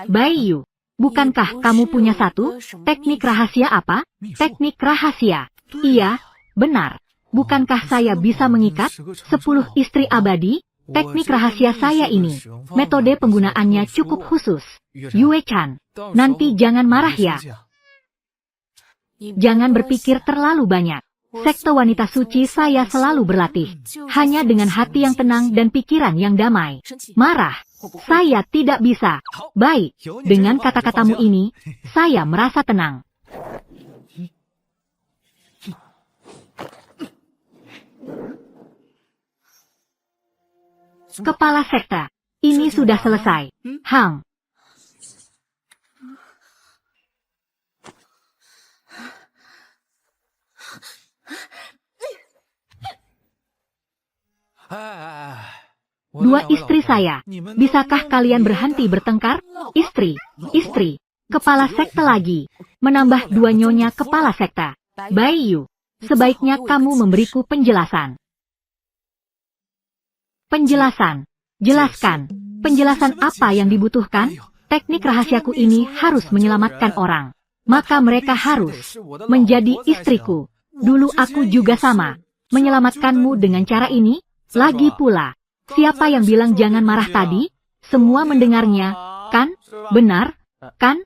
Baiyu, bukankah kamu punya satu? Teknik rahasia apa? Teknik rahasia. Iya, benar. Bukankah saya bisa mengikat 10 istri abadi? Teknik rahasia saya ini. Metode penggunaannya cukup khusus. Yue-chan, nanti jangan marah ya. Jangan berpikir terlalu banyak. Sekte wanita suci saya selalu berlatih. Hanya dengan hati yang tenang dan pikiran yang damai. Marah. Saya tidak bisa. Baik, dengan kata-katamu ini, saya merasa tenang. Kepala sekte. Ini sudah selesai. Hang. Dua istri saya. Bisakah kalian berhenti bertengkar? Istri. Kepala sekte lagi. Menambah 2 nyonya kepala sekte. Baiyu. Sebaiknya kamu memberiku penjelasan. Penjelasan. Jelaskan. Penjelasan apa yang dibutuhkan? Teknik rahasiaku ini harus menyelamatkan orang. Maka mereka harus menjadi istriku. Dulu aku juga sama. Menyelamatkanmu dengan cara ini. Lagi pula, siapa yang bilang jangan marah tadi? Semua mendengarnya, kan? Benar, kan?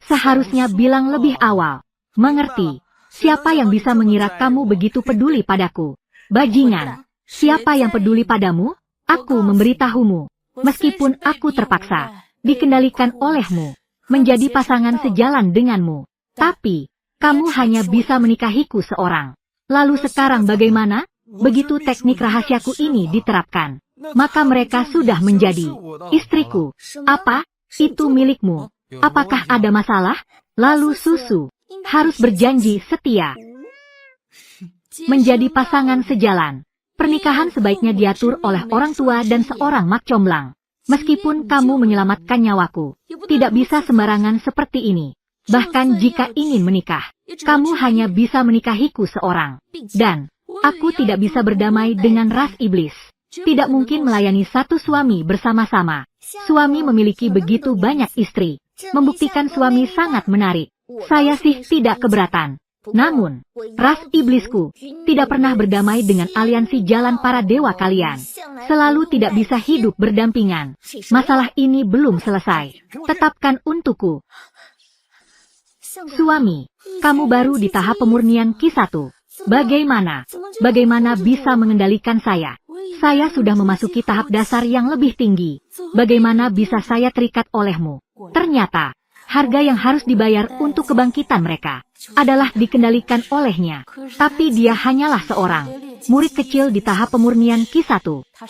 Seharusnya bilang lebih awal. Mengerti. Siapa yang bisa mengira kamu begitu peduli padaku? Bajingan. Siapa yang peduli padamu? Aku memberitahumu. Meskipun aku terpaksa dikendalikan olehmu, menjadi pasangan sejalan denganmu. Tapi, kamu hanya bisa menikahiku seorang. Lalu sekarang bagaimana? Begitu teknik rahasiaku ini diterapkan, maka mereka sudah menjadi istriku. Apa? Itu milikmu. Apakah ada masalah? Lalu susu. Harus berjanji setia. Menjadi pasangan sejalan. Pernikahan sebaiknya diatur oleh orang tua dan seorang mak comblang. Meskipun kamu menyelamatkan nyawaku, tidak bisa sembarangan seperti ini. Bahkan jika ingin menikah, kamu hanya bisa menikahiku seorang. Dan, aku tidak bisa berdamai dengan ras iblis. Tidak mungkin melayani satu suami bersama-sama. Suami memiliki begitu banyak istri. Membuktikan suami sangat menarik. Saya sih tidak keberatan. Namun, ras iblisku tidak pernah berdamai dengan aliansi jalan para dewa kalian. Selalu tidak bisa hidup berdampingan. Masalah ini belum selesai. Tetapkan untukku. Suami, kamu baru di tahap pemurnian Ki-1. Bagaimana? Bagaimana bisa mengendalikan saya? Saya sudah memasuki tahap dasar yang lebih tinggi. Bagaimana bisa saya terikat olehmu? Ternyata, harga yang harus dibayar untuk kebangkitan mereka adalah dikendalikan olehnya. Tapi dia hanyalah seorang murid kecil di tahap pemurnian Ki-1.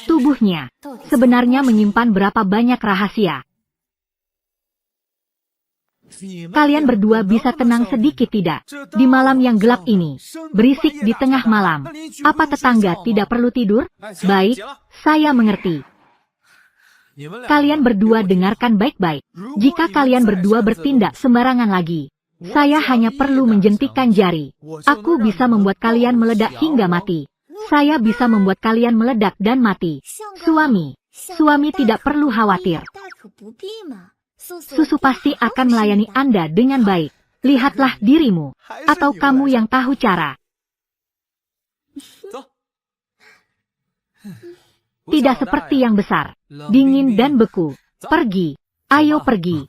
Tubuhnya sebenarnya menyimpan berapa banyak rahasia. Kalian berdua bisa tenang sedikit tidak? Di malam yang gelap ini, berisik di tengah malam. Apa tetangga tidak perlu tidur? Baik, saya mengerti. Kalian berdua dengarkan baik-baik. Jika kalian berdua bertindak sembarangan lagi, saya hanya perlu menjentikan jari. Aku bisa membuat kalian meledak hingga mati. Saya bisa membuat kalian meledak dan mati. Suami, Suami tidak perlu khawatir. Susu pasti akan melayani Anda dengan baik. Lihatlah dirimu. Atau kamu yang tahu cara. Tidak seperti yang besar, dingin dan beku. Pergi. Ayo pergi.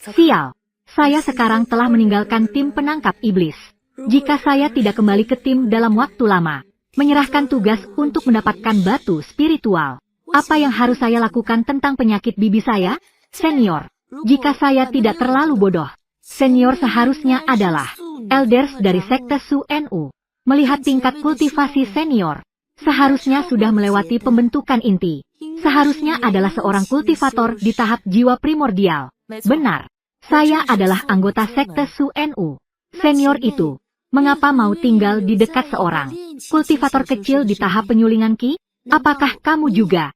Sial. Saya sekarang telah meninggalkan tim penangkap iblis. Jika saya tidak kembali ke tim dalam waktu lama, menyerahkan tugas untuk mendapatkan batu spiritual. Apa yang harus saya lakukan tentang penyakit bibi saya? Senior, jika saya tidak terlalu bodoh, senior seharusnya adalah elders dari sekte Su Nu. Melihat tingkat kultivasi senior, seharusnya sudah melewati pembentukan inti. Seharusnya adalah seorang kultivator di tahap jiwa primordial. Benar, saya adalah anggota sekte Su Nu. Senior itu, mengapa mau tinggal di dekat seorang kultivator kecil di tahap penyulingan Ki? Apakah kamu juga?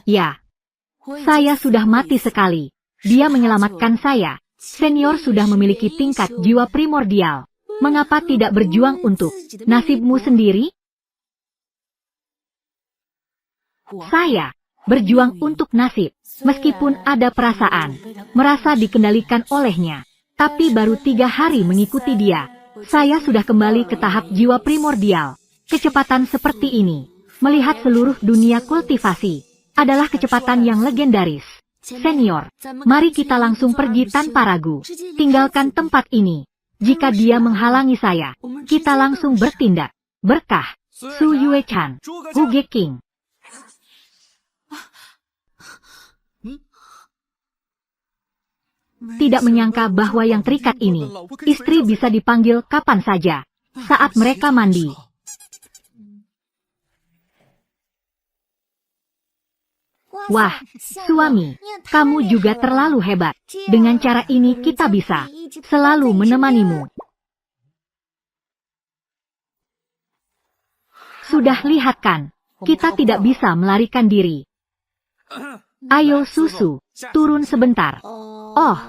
Ya. Saya sudah mati sekali. Dia menyelamatkan saya. Senior sudah memiliki tingkat jiwa primordial. Mengapa tidak berjuang untuk nasibmu sendiri? Saya berjuang untuk nasib, meskipun ada perasaan, merasa dikendalikan olehnya. Tapi baru 3 hari mengikuti dia, saya sudah kembali ke tahap jiwa primordial. Kecepatan seperti ini, melihat seluruh dunia kultivasi, adalah kecepatan yang legendaris. Senior, mari kita langsung pergi tanpa ragu. Tinggalkan tempat ini. Jika dia menghalangi saya, kita langsung bertindak. Berkah, Su Yuechan, Huge King. Tidak menyangka bahwa yang terikat ini, istri bisa dipanggil kapan saja, saat mereka mandi. Wah, suami, kamu juga terlalu hebat. Dengan cara ini kita bisa selalu menemanimu. Sudah lihat kan, kita tidak bisa melarikan diri. Ayo susu, turun sebentar. Oh,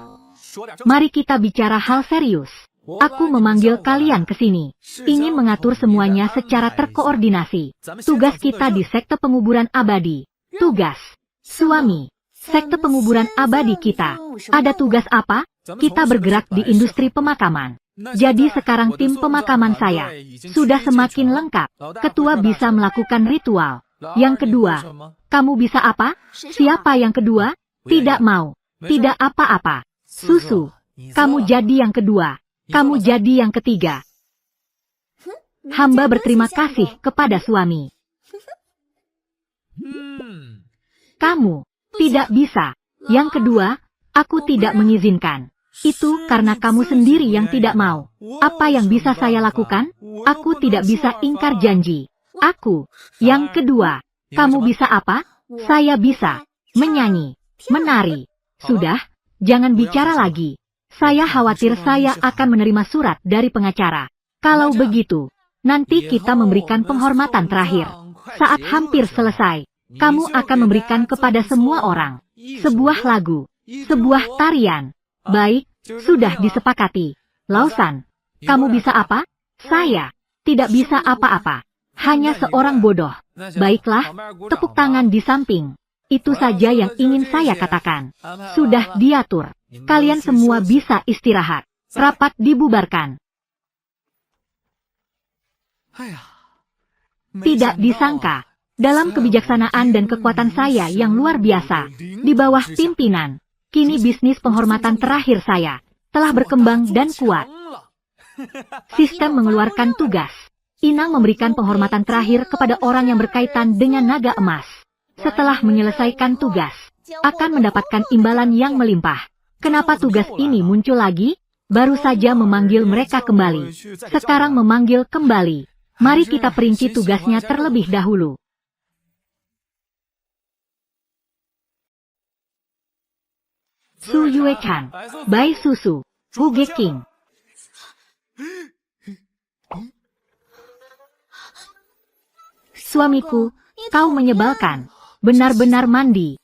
mari kita bicara hal serius. Aku memanggil kalian ke sini, ingin mengatur semuanya secara terkoordinasi. Tugas kita di sekte penguburan abadi. Tugas, suami, sekte penguburan abadi kita. Ada tugas apa? Kita bergerak di industri pemakaman. Jadi sekarang tim pemakaman saya sudah semakin lengkap. Ketua bisa melakukan ritual. Yang kedua, kamu bisa apa? Siapa yang kedua? Tidak mau. Tidak apa-apa. Susu, kamu jadi yang kedua. Kamu jadi yang ketiga. Hamba berterima kasih kepada suami. Kamu tidak bisa. Yang kedua, aku tidak mengizinkan. Itu karena kamu sendiri yang tidak mau. Apa yang bisa saya lakukan? Aku tidak bisa ingkar janji. Aku, yang kedua. Kamu bisa apa? Saya bisa menyanyi, menari. Sudah, jangan bicara lagi. Saya khawatir saya akan menerima surat dari pengacara. Kalau begitu, nanti kita memberikan penghormatan terakhir. Saat hampir selesai, kamu akan memberikan kepada semua orang sebuah lagu, sebuah tarian. Baik, sudah disepakati. Lausan, kamu bisa apa? Saya tidak bisa apa-apa. Hanya seorang bodoh. Baiklah, tepuk tangan di samping. Itu saja yang ingin saya katakan. Sudah diatur. Kalian semua bisa istirahat. Rapat dibubarkan. Tidak disangka, dalam kebijaksanaan dan kekuatan saya yang luar biasa, di bawah pimpinan, kini bisnis penghormatan terakhir saya telah berkembang dan kuat. Sistem mengeluarkan tugas. Inang memberikan penghormatan terakhir kepada orang yang berkaitan dengan naga emas. Setelah menyelesaikan tugas, akan mendapatkan imbalan yang melimpah. Kenapa tugas ini muncul lagi? Baru saja memanggil mereka kembali. Sekarang memanggil kembali. Mari kita perinci tugasnya terlebih dahulu. Su Yuechan, Bai Susu, Huge King. Suamiku, kau menyebalkan. Benar-benar mandi.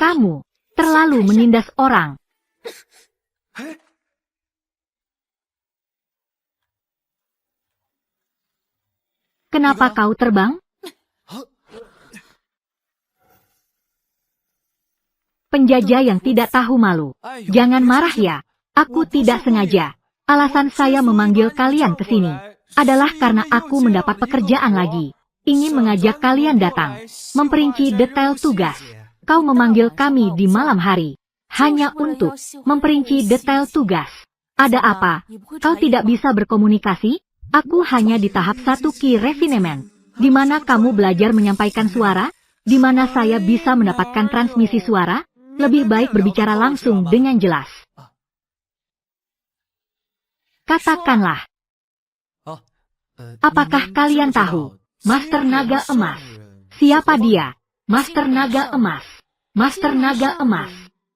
Kamu terlalu menindas orang. Kenapa kau terbang? Penjajah yang tidak tahu malu. Jangan marah ya. Aku tidak sengaja. Alasan saya memanggil kalian ke sini adalah karena aku mendapat pekerjaan lagi. Ingin mengajak kalian datang. Memperinci detail tugas. Kau memanggil kami di malam hari. Hanya untuk memperinci detail tugas. Ada apa? Kau tidak bisa berkomunikasi? Aku hanya di tahap 1 key refinement. Di mana kamu belajar menyampaikan suara? Di mana saya bisa mendapatkan transmisi suara? Lebih baik berbicara langsung dengan jelas. Katakanlah. Apakah kalian tahu Master Naga Emas? Siapa dia? Master Naga Emas. Master Naga Emas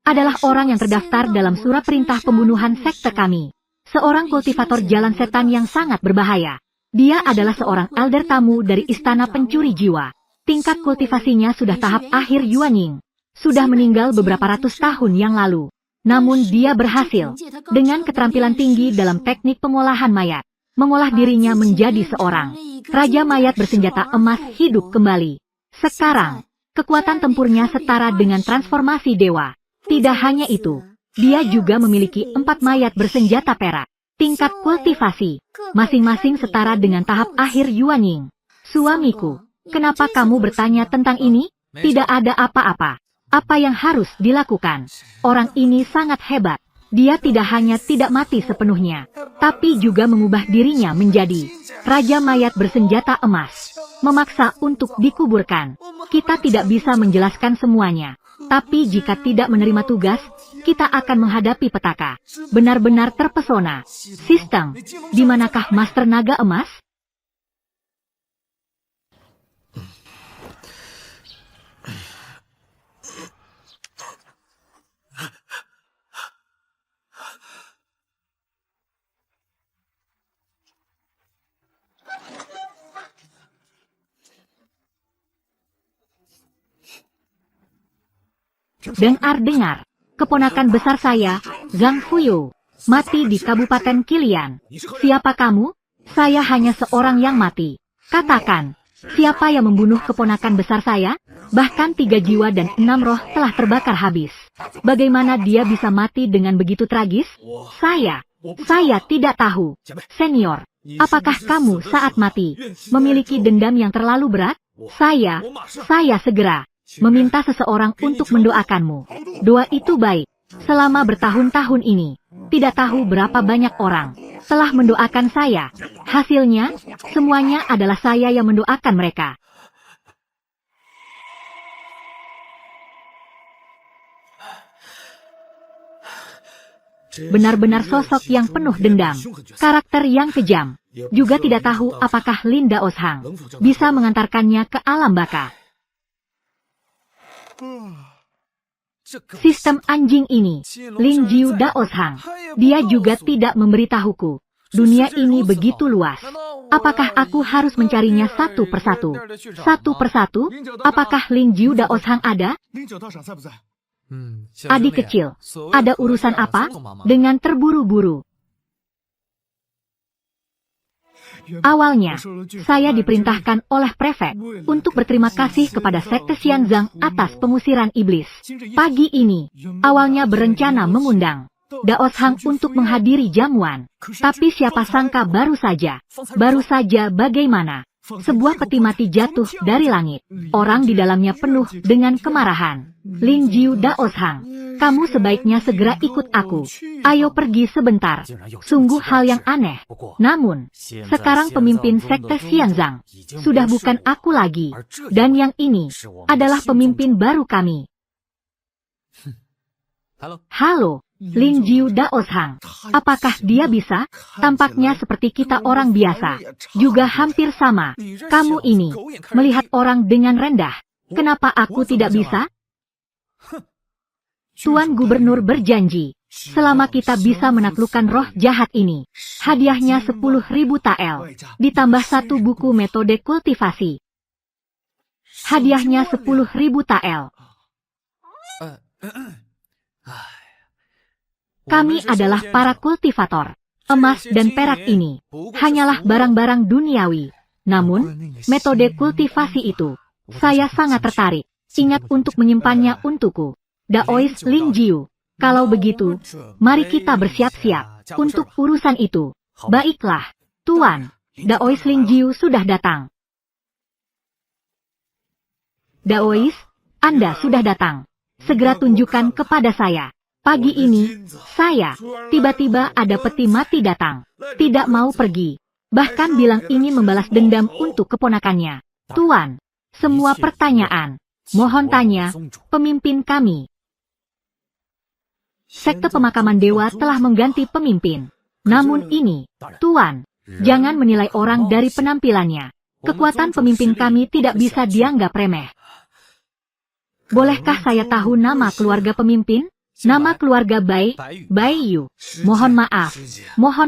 adalah orang yang terdaftar dalam surat perintah pembunuhan sekte kami. Seorang kultivator jalan setan yang sangat berbahaya. Dia adalah seorang elder tamu dari istana pencuri jiwa. Tingkat kultivasinya sudah tahap akhir Yuanying. Sudah meninggal beberapa ratus tahun yang lalu. Namun dia berhasil, dengan keterampilan tinggi dalam teknik pengolahan mayat, mengolah dirinya menjadi seorang raja mayat bersenjata emas hidup kembali. Sekarang, kekuatan tempurnya setara dengan transformasi dewa. Tidak hanya itu, dia juga memiliki 4 mayat bersenjata perak. Tingkat kultivasi, masing-masing setara dengan tahap akhir Yuanying. Suamiku, kenapa kamu bertanya tentang ini? Tidak ada apa-apa. Apa yang harus dilakukan? Orang ini sangat hebat. Dia tidak hanya tidak mati sepenuhnya, tapi juga mengubah dirinya menjadi raja mayat bersenjata emas. Memaksa untuk dikuburkan. Kita tidak bisa menjelaskan semuanya. Tapi jika tidak menerima tugas, kita akan menghadapi petaka. Benar-benar terpesona. Sistem, di manakah Master Naga Emas? Dengar-dengar, keponakan besar saya, Zhang Fuyu, mati di Kabupaten Qilian. Siapa kamu? Saya hanya seorang yang mati. Katakan, siapa yang membunuh keponakan besar saya? Bahkan 3 jiwa dan 6 roh telah terbakar habis. Bagaimana dia bisa mati dengan begitu tragis? Saya tidak tahu. Senior, apakah kamu saat mati memiliki dendam yang terlalu berat? Saya segera meminta seseorang untuk mendoakanmu. Doa itu baik. Selama bertahun-tahun ini, tidak tahu berapa banyak orang telah mendoakan saya. Hasilnya, semuanya adalah saya yang mendoakan mereka. Benar-benar sosok yang penuh dendam, karakter yang kejam. Juga tidak tahu apakah Lin Daoshang bisa mengantarkannya ke alam baka. Sistem anjing ini, Lin Jiu Daoshang, dia juga tidak memberitahuku. Dunia ini begitu luas. Apakah aku harus mencarinya satu persatu? Satu persatu? Apakah Lin Jiu Daoshang ada? Adik kecil, ada urusan apa? Dengan terburu-buru. Awalnya, saya diperintahkan oleh prefek untuk berterima kasih kepada Sekte Xianzang atas pengusiran iblis. Pagi ini, awalnya berencana mengundang Daoshang untuk menghadiri jamuan. Tapi siapa sangka baru saja bagaimana? Sebuah peti mati jatuh dari langit. Orang di dalamnya penuh dengan kemarahan. Lin Jiu Daoshang, kamu sebaiknya segera ikut aku. Ayo pergi sebentar. Sungguh hal yang aneh. Namun, sekarang pemimpin Sekte Xianzang sudah bukan aku lagi. Dan yang ini adalah pemimpin baru kami. Halo, Lin Jiu Daoshang. Apakah dia bisa? Tampaknya seperti kita orang biasa. Juga hampir sama. Kamu ini melihat orang dengan rendah. Kenapa aku tidak bisa? Tuan Gubernur berjanji, selama kita bisa menaklukkan roh jahat ini, hadiahnya 10.000 tael, ditambah 1 buku metode kultivasi. Hadiahnya 10.000 tael. Kami adalah para kultivator. Emas dan perak ini hanyalah barang-barang duniawi. Namun, metode kultivasi itu, saya sangat tertarik. Ingat untuk menyimpannya untukku. Daois Ling Jiu. Kalau begitu, mari kita bersiap-siap untuk urusan itu. Baiklah, Tuan. Daois Ling Jiu sudah datang. Daois, Anda sudah datang. Segera tunjukkan kepada saya. Pagi ini, saya, tiba-tiba ada peti mati datang. Tidak mau pergi. Bahkan bilang ingin membalas dendam untuk keponakannya. Tuan, semua pertanyaan. Mohon tanya, pemimpin kami. Sekte pemakaman dewa telah mengganti pemimpin. Namun ini, Tuan, jangan menilai orang dari penampilannya. Kekuatan pemimpin kami tidak bisa dianggap remeh. Bolehkah saya tahu nama keluarga pemimpin? Nama keluarga Bai Yu. Mohon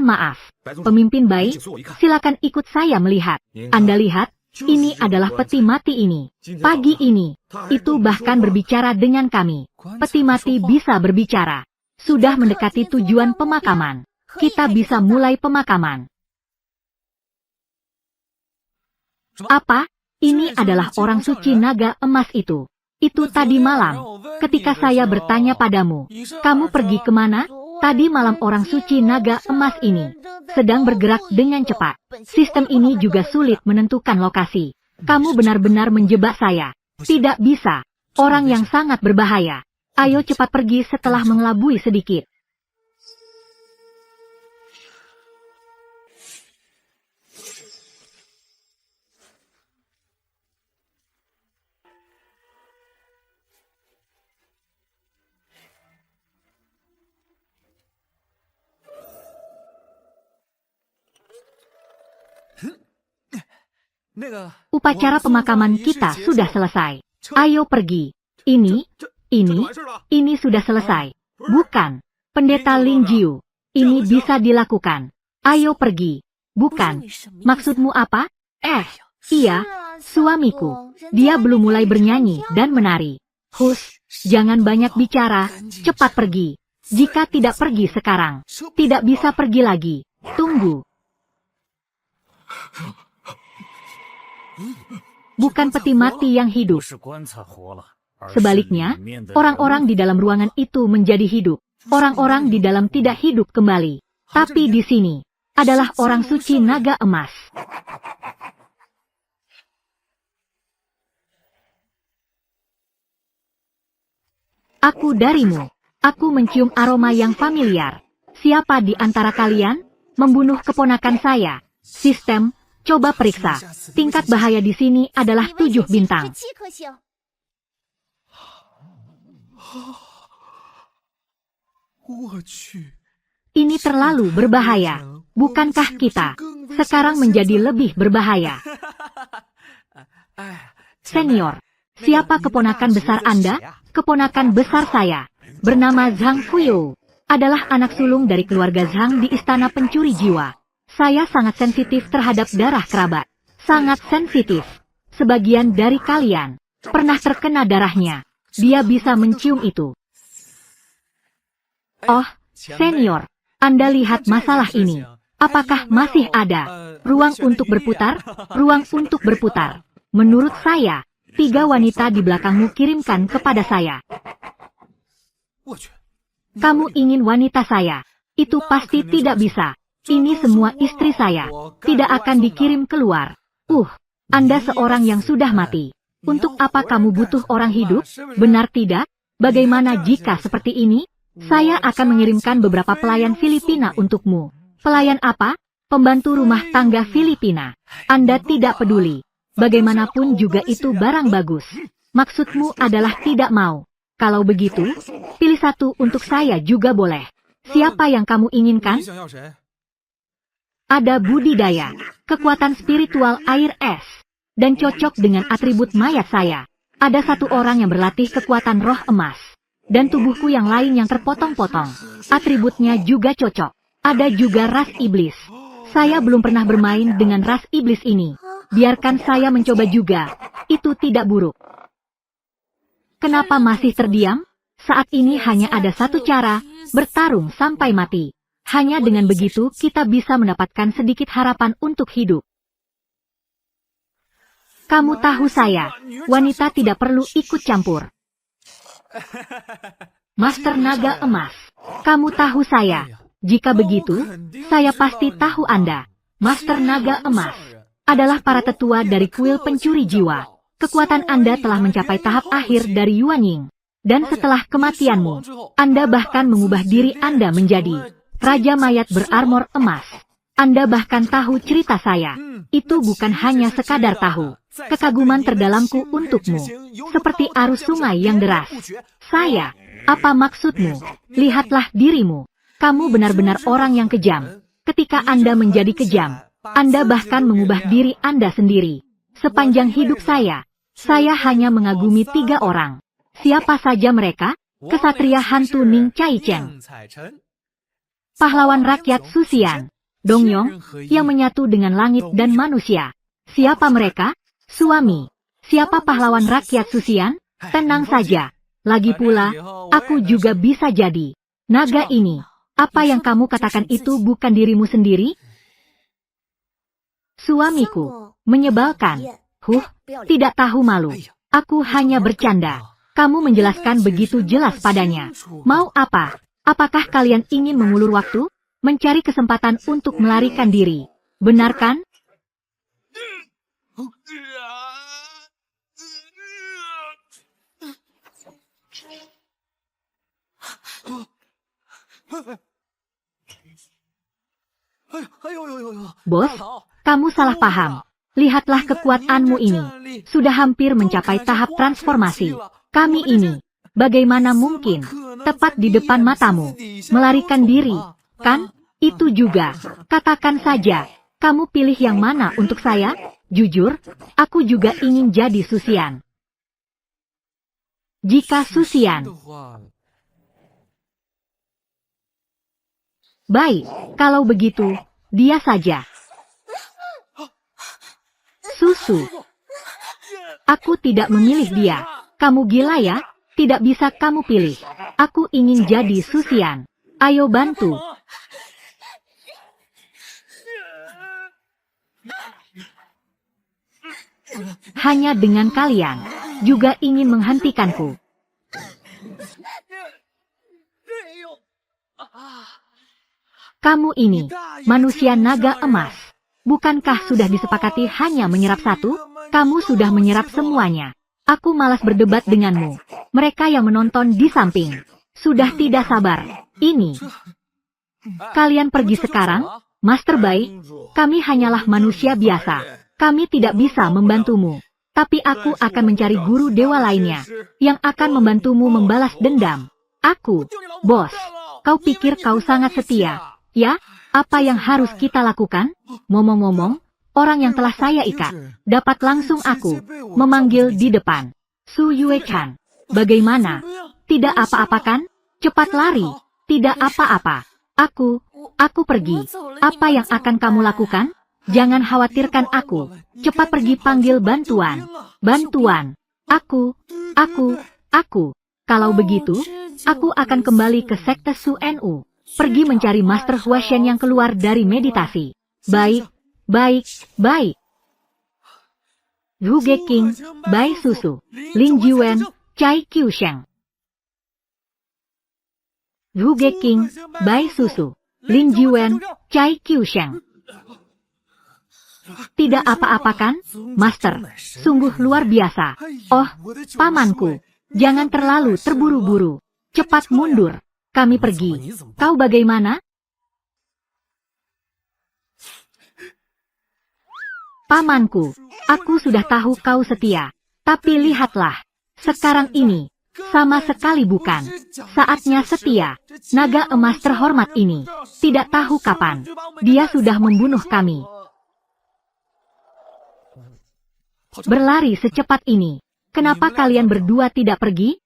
maaf. Pemimpin Bai, silakan ikut saya melihat. Anda lihat, ini adalah peti mati ini. Pagi ini, itu bahkan berbicara dengan kami. Peti mati bisa berbicara. Sudah mendekati tujuan pemakaman. Kita bisa mulai pemakaman. Apa? Ini adalah orang suci naga emas itu. Itu tadi malam, ketika saya bertanya padamu, kamu pergi kemana? Tadi malam orang suci naga emas ini sedang bergerak dengan cepat. Sistem ini juga sulit menentukan lokasi. Kamu benar-benar menjebak saya. Tidak bisa. Orang yang sangat berbahaya. Ayo cepat pergi setelah mengelabui sedikit. Upacara pemakaman kita sudah selesai. Ayo pergi. Ini sudah selesai. Bukan. Pendeta Ling Jiu. Ini bisa dilakukan. Ayo pergi. Bukan. Maksudmu apa? Iya, suamiku. Dia belum mulai bernyanyi dan menari. Hus, jangan banyak bicara. Cepat pergi. Jika tidak pergi sekarang, tidak bisa pergi lagi. Tunggu. Bukan peti mati yang hidup. Sebaliknya, orang-orang di dalam ruangan itu menjadi hidup. Orang-orang di dalam tidak hidup kembali. Tapi di sini, adalah orang suci naga emas. Aku darimu. Aku mencium aroma yang familiar. Siapa di antara kalian membunuh keponakan saya? Sistem, coba periksa. Tingkat bahaya di sini adalah 7 bintang. Ini terlalu berbahaya. Bukankah kita sekarang menjadi lebih berbahaya? Senior, siapa keponakan besar Anda? Keponakan besar saya, bernama Zhang Fuyo. Adalah anak sulung dari keluarga Zhang di Istana Pencuri Jiwa. Saya sangat sensitif terhadap darah kerabat. Sangat sensitif. Sebagian dari kalian pernah terkena darahnya. Dia bisa mencium itu. Oh, senior, Anda lihat masalah ini. Apakah masih ada ruang untuk berputar? Ruang untuk berputar. Menurut saya, 3 wanita di belakangmu kirimkan kepada saya. Kamu ingin wanita saya? Itu pasti tidak bisa. Ini semua istri saya. Tidak akan dikirim keluar. Anda seorang yang sudah mati. Untuk apa kamu butuh orang hidup? Benar tidak? Bagaimana jika seperti ini? Saya akan mengirimkan beberapa pelayan Filipina untukmu. Pelayan apa? Pembantu rumah tangga Filipina. Anda tidak peduli. Bagaimanapun juga itu barang bagus. Maksudmu adalah tidak mau. Kalau begitu, pilih satu untuk saya juga boleh. Siapa yang kamu inginkan? Ada budidaya, kekuatan spiritual air es, dan cocok dengan atribut mayat saya. Ada satu orang yang berlatih kekuatan roh emas. Dan tubuhku yang lain yang terpotong-potong. Atributnya juga cocok. Ada juga ras iblis. Saya belum pernah bermain dengan ras iblis ini. Biarkan saya mencoba juga. Itu tidak buruk. Kenapa masih terdiam? Saat ini hanya ada satu cara, bertarung sampai mati. Hanya dengan begitu kita bisa mendapatkan sedikit harapan untuk hidup. Kamu tahu saya, wanita tidak perlu ikut campur. Master Naga Emas, kamu tahu saya. Jika begitu, saya pasti tahu Anda. Master Naga Emas adalah para tetua dari kuil pencuri jiwa. Kekuatan Anda telah mencapai tahap akhir dari Yuan Ying. Dan setelah kematianmu, Anda bahkan mengubah diri Anda menjadi Raja Mayat berarmor emas. Anda bahkan tahu cerita saya. Itu bukan hanya sekadar tahu. Kekaguman terdalamku untukmu. Seperti arus sungai yang deras. Saya, apa maksudmu? Lihatlah dirimu. Kamu benar-benar orang yang kejam. Ketika Anda menjadi kejam, Anda bahkan mengubah diri Anda sendiri. Sepanjang hidup saya hanya mengagumi 3 orang. Siapa saja mereka? Kesatria hantu Ning Cai Cheng, pahlawan rakyat Susian, Dongyong, yang menyatu dengan langit dan manusia. Siapa mereka? Suami. Siapa pahlawan rakyat Susian? Tenang saja. Lagi pula, aku juga bisa jadi naga ini. Apa yang kamu katakan itu bukan dirimu sendiri? Suamiku. Menyebalkan. Tidak tahu malu. Aku hanya bercanda. Kamu menjelaskan begitu jelas padanya. Mau apa? Apakah kalian ingin mengulur waktu? Mencari kesempatan untuk melarikan diri. Benar kan? Bos, kamu salah paham. Lihatlah kekuatanmu ini. Sudah hampir mencapai tahap transformasi. Kami ini, bagaimana mungkin, tepat di depan matamu, melarikan diri, kan? Itu juga, katakan saja, kamu pilih yang mana untuk saya? Jujur, aku juga ingin jadi Susian. Jika Susian. Baik, kalau begitu, dia saja. Susu. Aku tidak memilih dia. Kamu gila ya? Tidak bisa kamu pilih. Aku ingin jadi Susian. Ayo bantu. Hanya dengan kalian, juga ingin menghentikanku. Kamu ini, manusia naga emas. Bukankah sudah disepakati hanya menyerap satu? Kamu sudah menyerap semuanya. Aku malas berdebat denganmu. Mereka yang menonton di samping sudah tidak sabar. Ini. Kalian pergi sekarang, Master Bai. Kami hanyalah manusia biasa. Kami tidak bisa membantumu. Tapi aku akan mencari guru dewa lainnya yang akan membantumu membalas dendam. Aku, bos. Kau pikir kau sangat setia, ya? Apa yang harus kita lakukan? Ngomong-ngomong, orang yang telah saya ikat, dapat langsung aku memanggil di depan. Su Yue-chan, bagaimana? Tidak apa-apa kan? Cepat lari. Tidak apa-apa. Aku pergi. Apa yang akan kamu lakukan? Jangan khawatirkan aku. Cepat pergi panggil bantuan. Bantuan. Aku. Kalau begitu, aku akan kembali ke sekte Su Nu. Pergi mencari Master Huashen yang keluar dari meditasi. Baik. Zhuge King, Bai Susu, Lin Jiwen, Cai Qiusheng. Zhuge King, Bai Susu, Lin Jiwen, Cai Qiusheng. Tidak apa-apa kan, Master? Sungguh luar biasa. Oh, pamanku, jangan terlalu terburu-buru. Cepat mundur. Kami pergi. Kau bagaimana? Pamanku, aku sudah tahu kau setia. Tapi lihatlah, sekarang ini, sama sekali bukan. Saatnya setia. Naga emas terhormat ini, tidak tahu kapan, dia sudah membunuh kami. Berlari secepat ini. Kenapa kalian berdua tidak pergi?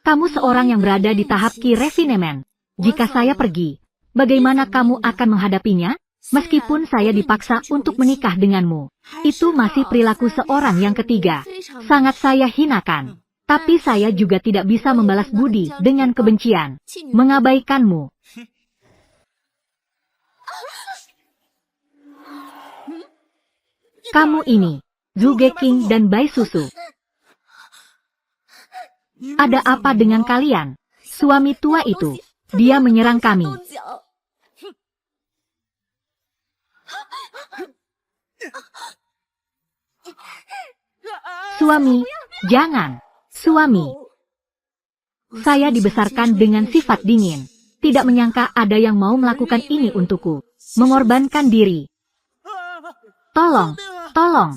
Kamu seorang yang berada di tahap Ki Refinement. Jika saya pergi, bagaimana kamu akan menghadapinya? Meskipun saya dipaksa untuk menikah denganmu, itu masih perilaku seorang yang ketiga. Sangat saya hinakan. Tapi saya juga tidak bisa membalas budi dengan kebencian. Mengabaikanmu. Kamu ini, Zhuge King dan Bai Susu. Ada apa dengan kalian? Suami tua itu, dia menyerang kami. Suami, jangan. Suami. Saya dibesarkan dengan sifat dingin. Tidak menyangka ada yang mau melakukan ini untukku. Mengorbankan diri. Tolong, tolong.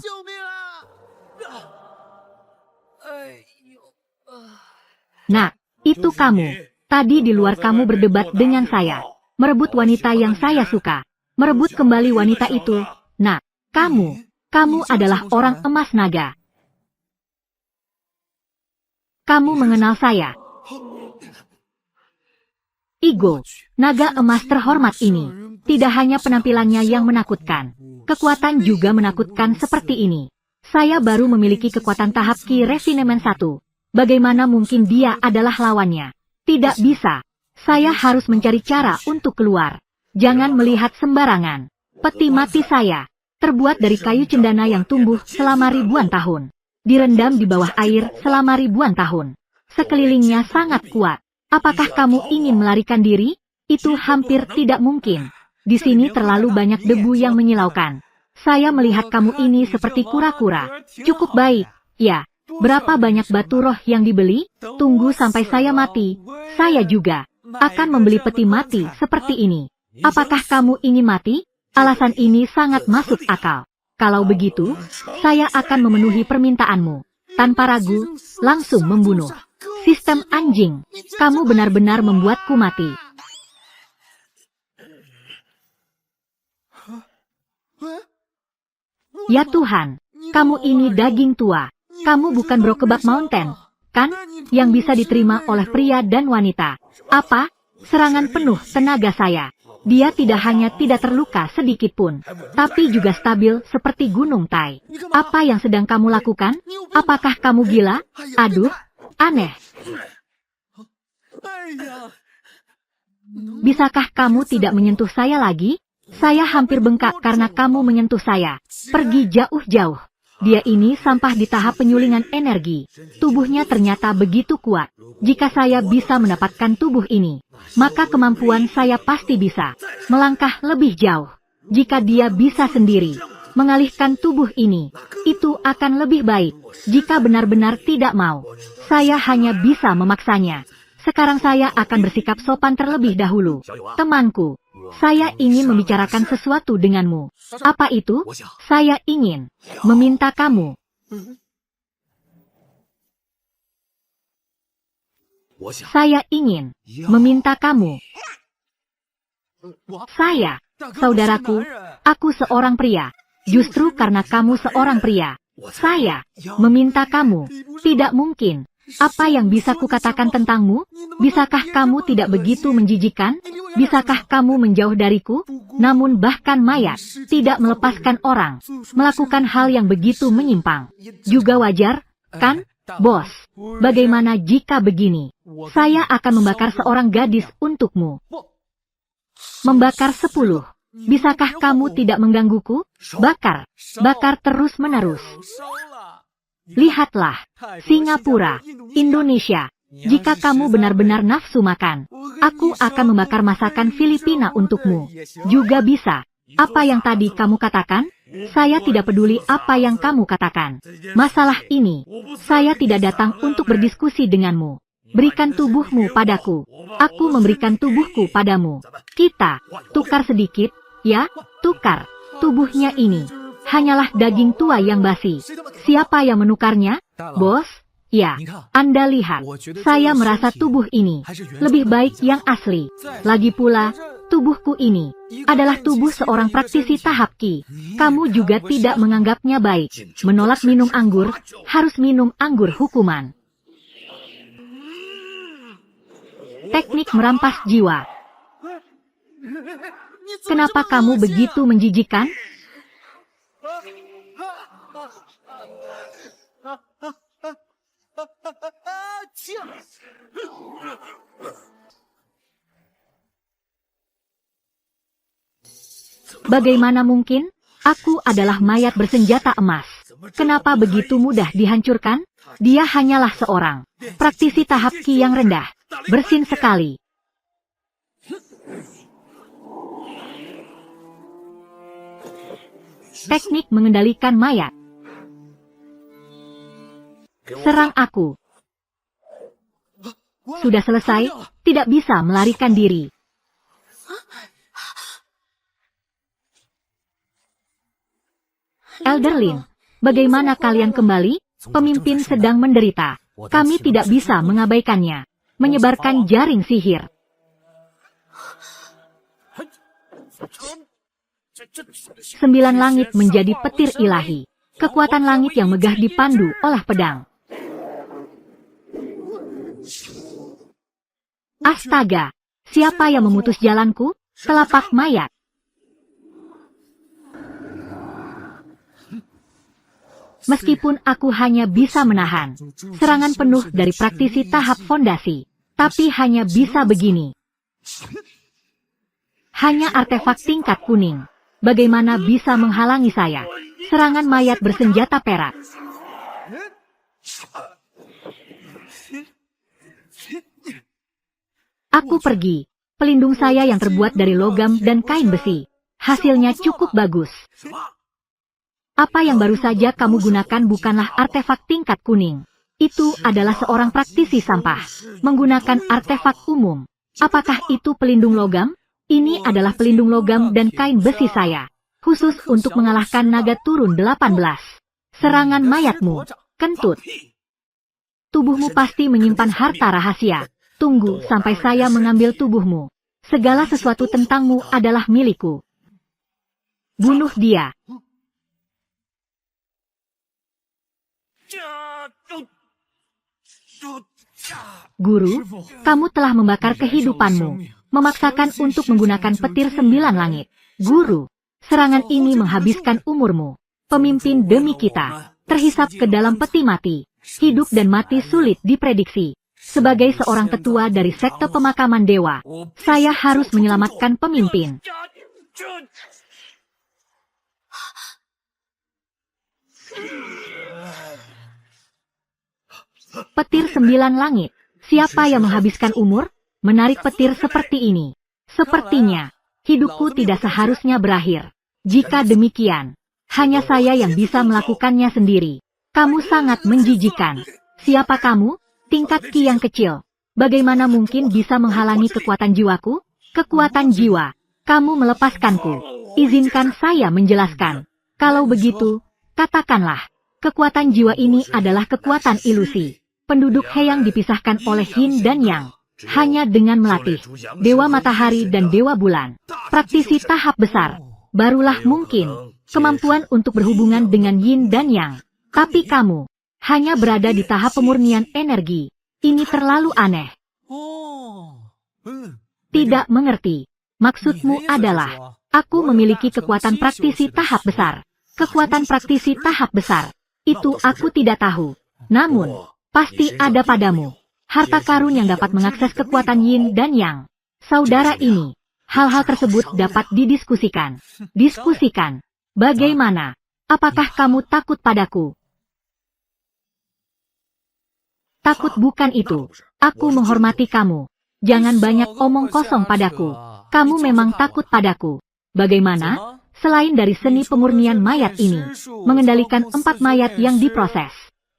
Nah, itu kamu. Tadi di luar kamu berdebat dengan saya. Merebut wanita yang saya suka. Merebut kembali wanita itu. Nah, kamu adalah orang emas naga. Kamu mengenal saya. Igo, naga emas terhormat ini. Tidak hanya penampilannya yang menakutkan. Kekuatan juga menakutkan seperti ini. Saya baru memiliki kekuatan tahap Ki Refinement 1. Bagaimana mungkin dia adalah lawannya? Tidak bisa. Saya harus mencari cara untuk keluar. Jangan melihat sembarangan. Peti mati saya terbuat dari kayu cendana yang tumbuh selama ribuan tahun. Direndam di bawah air selama ribuan tahun. Sekelilingnya sangat kuat. Apakah kamu ingin melarikan diri? Itu hampir tidak mungkin. Di sini terlalu banyak debu yang menyilaukan. Saya melihat kamu ini seperti kura-kura. Cukup baik. Ya, berapa banyak batu roh yang dibeli? Tunggu sampai saya mati. Saya juga akan membeli peti mati seperti ini. Apakah kamu ingin mati? Alasan ini sangat masuk akal. Kalau begitu, saya akan memenuhi permintaanmu. Tanpa ragu, langsung membunuh. Sistem anjing, kamu benar-benar membuatku mati. Ya Tuhan, kamu ini daging tua. Kamu bukan Brokeback Mountain, kan? Yang bisa diterima oleh pria dan wanita. Apa? Serangan penuh tenaga saya. Dia tidak hanya tidak terluka sedikit pun, tapi juga stabil seperti Gunung Tai. Apa yang sedang kamu lakukan? Apakah kamu gila? Aduh, aneh. Bisakah kamu tidak menyentuh saya lagi? Saya hampir bengkak karena kamu menyentuh saya. Pergi jauh-jauh. Dia ini sampah di tahap penyulingan energi. Tubuhnya ternyata begitu kuat. Jika saya bisa mendapatkan tubuh ini, maka kemampuan saya pasti bisa melangkah lebih jauh. Jika dia bisa sendiri mengalihkan tubuh ini, itu akan lebih baik. Jika benar-benar tidak mau, saya hanya bisa memaksanya. Sekarang saya akan bersikap sopan terlebih dahulu. Temanku, saya ingin membicarakan sesuatu denganmu. Apa itu? Saya ingin meminta kamu. Saya ingin meminta kamu. Saya, saudaraku, aku seorang pria. Justru karena kamu seorang pria, saya meminta kamu. Tidak mungkin. Apa yang bisa kukatakan tentangmu? Bisakah kamu tidak begitu menjijikan? Bisakah kamu menjauh dariku? Namun bahkan mayat tidak melepaskan orang melakukan hal yang begitu menyimpang. Juga wajar, kan, bos? Bagaimana jika begini? Saya akan membakar seorang gadis untukmu. Membakar 10. Bisakah kamu tidak menggangguku? Bakar. Bakar terus-menerus. Lihatlah, Singapura, Indonesia. Jika kamu benar-benar nafsu makan, aku akan membakar masakan Filipina untukmu. Juga bisa. Apa yang tadi kamu katakan? Saya tidak peduli apa yang kamu katakan. Masalah ini, saya tidak datang untuk berdiskusi denganmu. Berikan tubuhmu padaku. Aku memberikan tubuhku padamu. Kita tukar sedikit, ya? Tukar. Tubuhnya ini hanyalah daging tua yang basi. Siapa yang menukarnya? Bos? Ya, Anda lihat. Saya merasa tubuh ini lebih baik yang asli. Lagi pula, tubuhku ini adalah tubuh seorang praktisi tahap Ki. Kamu juga tidak menganggapnya baik. Menolak minum anggur, harus minum anggur hukuman. Teknik merampas jiwa. Kenapa kamu begitu menjijikan? Bagaimana mungkin? Aku adalah mayat bersenjata emas. Kenapa begitu mudah dihancurkan? Dia hanyalah seorang praktisi tahap Qi yang rendah, bersin sekali. Teknik mengendalikan mayat. Serang aku. Sudah selesai, tidak bisa melarikan diri. Elderlin, bagaimana kalian kembali? Pemimpin sedang menderita. Kami tidak bisa mengabaikannya. Menyebarkan jaring sihir. Sembilan langit menjadi petir ilahi. Kekuatan langit yang megah dipandu oleh pedang. Astaga! Siapa yang memutus jalanku? Telapak mayat. Meskipun aku hanya bisa menahan serangan penuh dari praktisi tahap fondasi, tapi hanya bisa begini. Hanya artefak tingkat kuning. Bagaimana bisa menghalangi saya? Serangan mayat bersenjata perak. Aku pergi. Pelindung saya yang terbuat dari logam dan kain besi. Hasilnya cukup bagus. Apa yang baru saja kamu gunakan bukanlah artefak tingkat kuning. Itu adalah seorang praktisi sampah. Menggunakan artefak umum. Apakah itu pelindung logam? Ini adalah pelindung logam dan kain besi saya. Khusus untuk mengalahkan naga turun 18. Serangan mayatmu. Kentut. Tubuhmu pasti menyimpan harta rahasia. Tunggu sampai saya mengambil tubuhmu. Segala sesuatu tentangmu adalah milikku. Bunuh dia. Guru, kamu telah membakar kehidupanmu. Memaksakan untuk menggunakan petir 9 langit. Guru, serangan ini menghabiskan umurmu. Pemimpin demi kita, terhisap ke dalam peti mati. Hidup dan mati sulit diprediksi. Sebagai seorang tetua dari sekte pemakaman dewa, saya harus menyelamatkan pemimpin. Petir 9 langit. Siapa yang menghabiskan umur? Menarik petir seperti ini. Sepertinya, hidupku tidak seharusnya berakhir. Jika demikian, hanya saya yang bisa melakukannya sendiri. Kamu sangat menjijikan. Siapa kamu? Tingkat Qi yang kecil. Bagaimana mungkin bisa menghalangi kekuatan jiwaku? Kekuatan jiwa. Kamu melepaskanku. Izinkan saya menjelaskan. Kalau begitu, katakanlah. Kekuatan jiwa ini adalah kekuatan ilusi. Penduduk Heyang dipisahkan oleh Yin dan Yang. Hanya dengan melatih Dewa Matahari dan Dewa Bulan. Praktisi tahap besar. Barulah mungkin kemampuan untuk berhubungan dengan Yin dan Yang. Tapi kamu hanya berada di tahap pemurnian energi. Ini terlalu aneh. Tidak mengerti. Maksudmu adalah, aku memiliki kekuatan praktisi tahap besar. Kekuatan praktisi tahap besar. Itu aku tidak tahu. Namun, pasti ada padamu. Harta karun yang dapat mengakses kekuatan Yin dan Yang. Saudara ini, hal-hal tersebut dapat didiskusikan. Diskusikan. Bagaimana? Apakah kamu takut padaku? Takut bukan itu. Aku menghormati kamu. Jangan banyak omong kosong padaku. Kamu memang takut padaku. Bagaimana? Selain dari seni pemurnian mayat ini, mengendalikan 4 mayat yang diproses.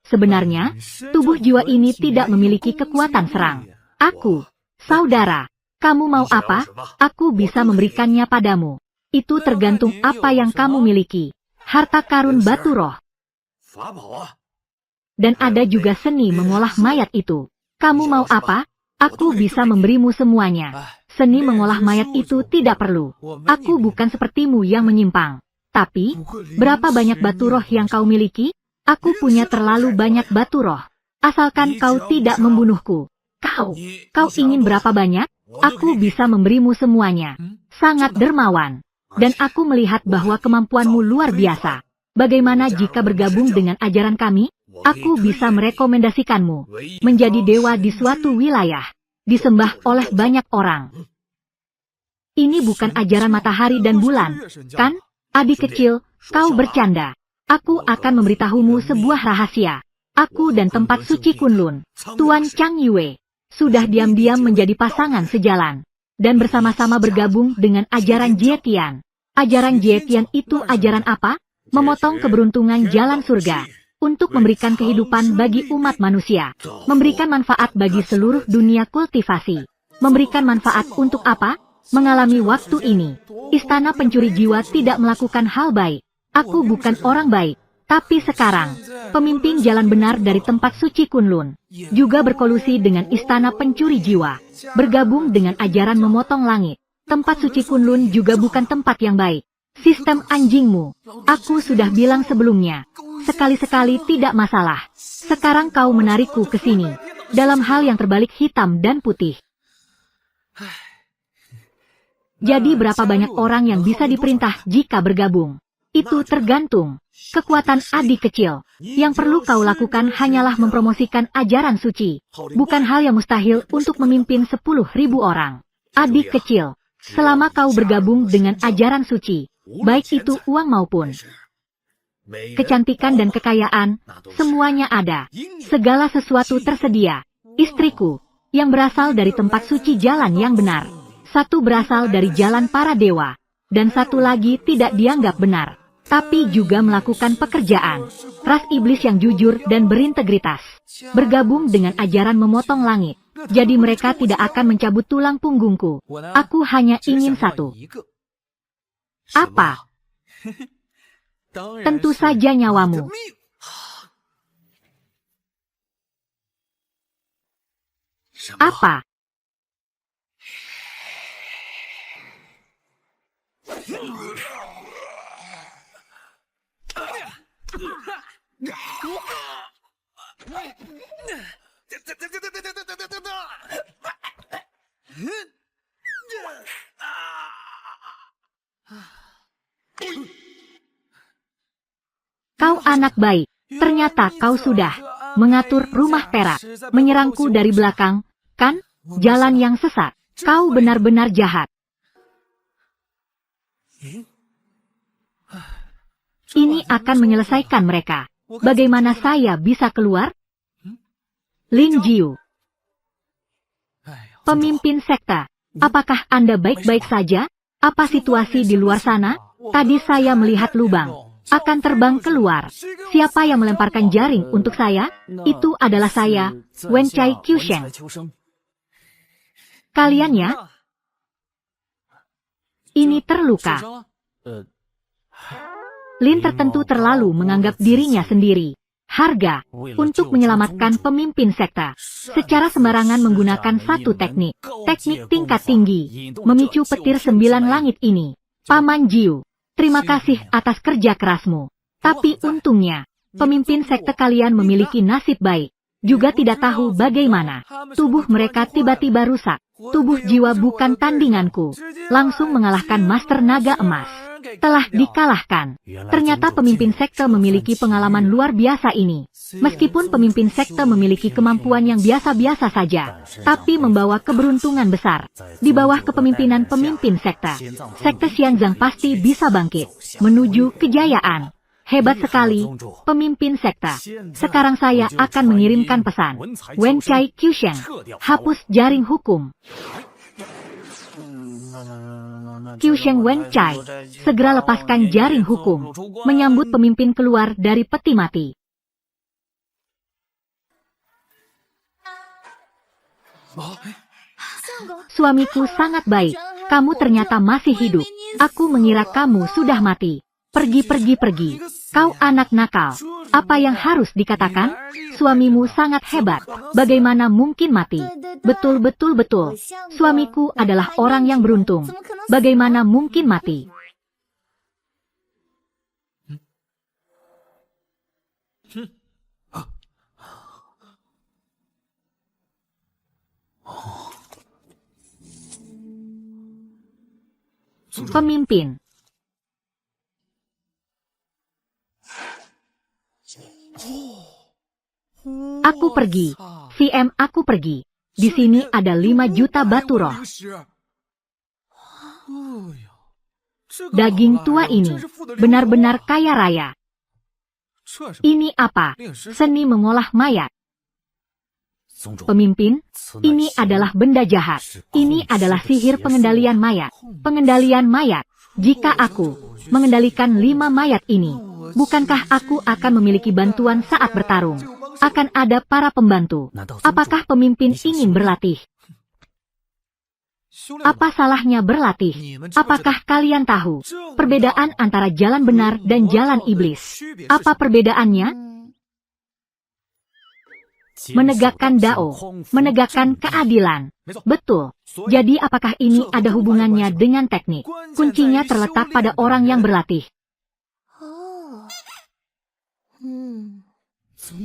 Sebenarnya, tubuh jiwa ini tidak memiliki kekuatan serang. Aku, saudara, kamu mau apa? Aku bisa memberikannya padamu. Itu tergantung apa yang kamu miliki. Harta karun batu roh. Dan ada juga seni mengolah mayat itu. Kamu mau apa? Aku bisa memberimu semuanya. Seni mengolah mayat itu tidak perlu. Aku bukan sepertimu yang menyimpang. Tapi, berapa banyak batu roh yang kau miliki? Aku punya terlalu banyak batu roh. Asalkan kau tidak membunuhku. Kau ingin berapa banyak? Aku bisa memberimu semuanya. Sangat dermawan. Dan aku melihat bahwa kemampuanmu luar biasa. Bagaimana jika bergabung dengan ajaran kami? Aku bisa merekomendasikanmu menjadi dewa di suatu wilayah. Disembah oleh banyak orang. Ini bukan ajaran matahari dan bulan, kan? Adik kecil, kau bercanda. Aku akan memberitahumu sebuah rahasia. Aku dan tempat suci Kunlun, Tuan Chang Yue, sudah diam-diam menjadi pasangan sejalan, dan bersama-sama bergabung dengan ajaran Jietian. Ajaran Jietian itu ajaran apa? Memotong keberuntungan jalan surga, untuk memberikan kehidupan bagi umat manusia, memberikan manfaat bagi seluruh dunia kultivasi. Memberikan manfaat untuk apa? Mengalami waktu ini, Istana Pencuri Jiwa tidak melakukan hal baik. Aku bukan orang baik. Tapi sekarang, pemimpin jalan benar dari tempat suci Kunlun, juga berkolusi dengan Istana Pencuri Jiwa, bergabung dengan ajaran memotong langit. Tempat suci Kunlun juga bukan tempat yang baik. Sistem anjingmu, aku sudah bilang sebelumnya, sekali-sekali tidak masalah. Sekarang kau menarikku ke sini, dalam hal yang terbalik hitam dan putih. Jadi berapa banyak orang yang bisa diperintah jika bergabung? Itu tergantung kekuatan adik kecil. Yang perlu kau lakukan hanyalah mempromosikan ajaran suci. Bukan hal yang mustahil untuk memimpin 10.000 orang. Adik kecil, selama kau bergabung dengan ajaran suci, baik itu uang maupun kecantikan dan kekayaan, semuanya ada. Segala sesuatu tersedia. Istriku, yang berasal dari tempat suci jalan yang benar. Satu berasal dari jalan para dewa, dan satu lagi tidak dianggap benar, tapi juga melakukan pekerjaan. Ras iblis yang jujur dan berintegritas. Bergabung dengan ajaran memotong langit. Jadi mereka tidak akan mencabut tulang punggungku. Aku hanya ingin satu. Apa? Tentu saja nyawamu. Apa? Kau anak baik, ternyata kau sudah mengatur rumah perak, menyerangku dari belakang, kan? Jalan yang sesat, kau benar-benar jahat. Ini akan menyelesaikan mereka. Bagaimana saya bisa keluar? Lin Jiu, pemimpin sekta, apakah Anda baik-baik saja? Apa situasi di luar sana? Tadi saya melihat lubang akan terbang keluar. Siapa yang melemparkan jaring untuk saya? Itu adalah saya, Wen Chai Qiusheng. Kalian ya? Ini terluka. Lin tertentu terlalu menganggap dirinya sendiri harga untuk menyelamatkan pemimpin sekta. Secara sembarangan menggunakan satu teknik tingkat tinggi, memicu petir 9 langit ini. Paman Jiu, terima kasih atas kerja kerasmu. Tapi untungnya, pemimpin sekte kalian memiliki nasib baik. Juga tidak tahu bagaimana tubuh mereka tiba-tiba rusak. Tubuh jiwa bukan tandinganku. Langsung mengalahkan Master Naga Emas. Telah dikalahkan. Ternyata pemimpin sekte memiliki pengalaman luar biasa ini. Meskipun pemimpin sekte memiliki kemampuan yang biasa-biasa saja, tapi membawa keberuntungan besar. Di bawah kepemimpinan pemimpin sekte, sekte Xianzang pasti bisa bangkit menuju kejayaan. Hebat sekali, pemimpin sekte. Sekarang saya akan mengirimkan pesan. Wen Chai Qiusheng, hapus jaring hukum. Qiusheng Wen Chai, segera lepaskan jaring hukum, menyambut pemimpin keluar dari peti mati. Suamiku sangat baik, kamu ternyata masih hidup. Aku mengira kamu sudah mati. Pergi. Kau anak nakal. Apa yang harus dikatakan? Suamimu sangat hebat. Bagaimana mungkin mati? Betul. Suamiku adalah orang yang beruntung. Bagaimana mungkin mati? Pemimpin. Aku pergi. VM aku pergi. Di sini ada 5 juta batu roh. Daging tua ini benar-benar kaya raya. Ini apa? Seni mengolah mayat. Pemimpin, ini adalah benda jahat. Ini adalah sihir pengendalian mayat. Pengendalian mayat. Jika aku mengendalikan 5 mayat ini, bukankah aku akan memiliki bantuan saat bertarung? Akan ada para pembantu. Apakah pemimpin ingin berlatih? Apa salahnya berlatih? Apakah kalian tahu perbedaan antara jalan benar dan jalan iblis? Apa perbedaannya? Menegakkan dao, menegakkan keadilan. Betul. Jadi apakah ini ada hubungannya dengan teknik? Kuncinya terletak pada orang yang berlatih.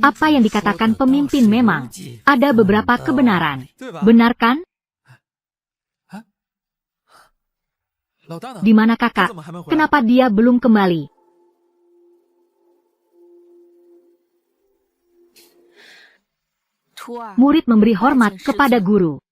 Apa yang dikatakan pemimpin memang ada beberapa kebenaran. Benar kan? Di mana kakak? Kenapa dia belum kembali? Murid memberi hormat kepada guru.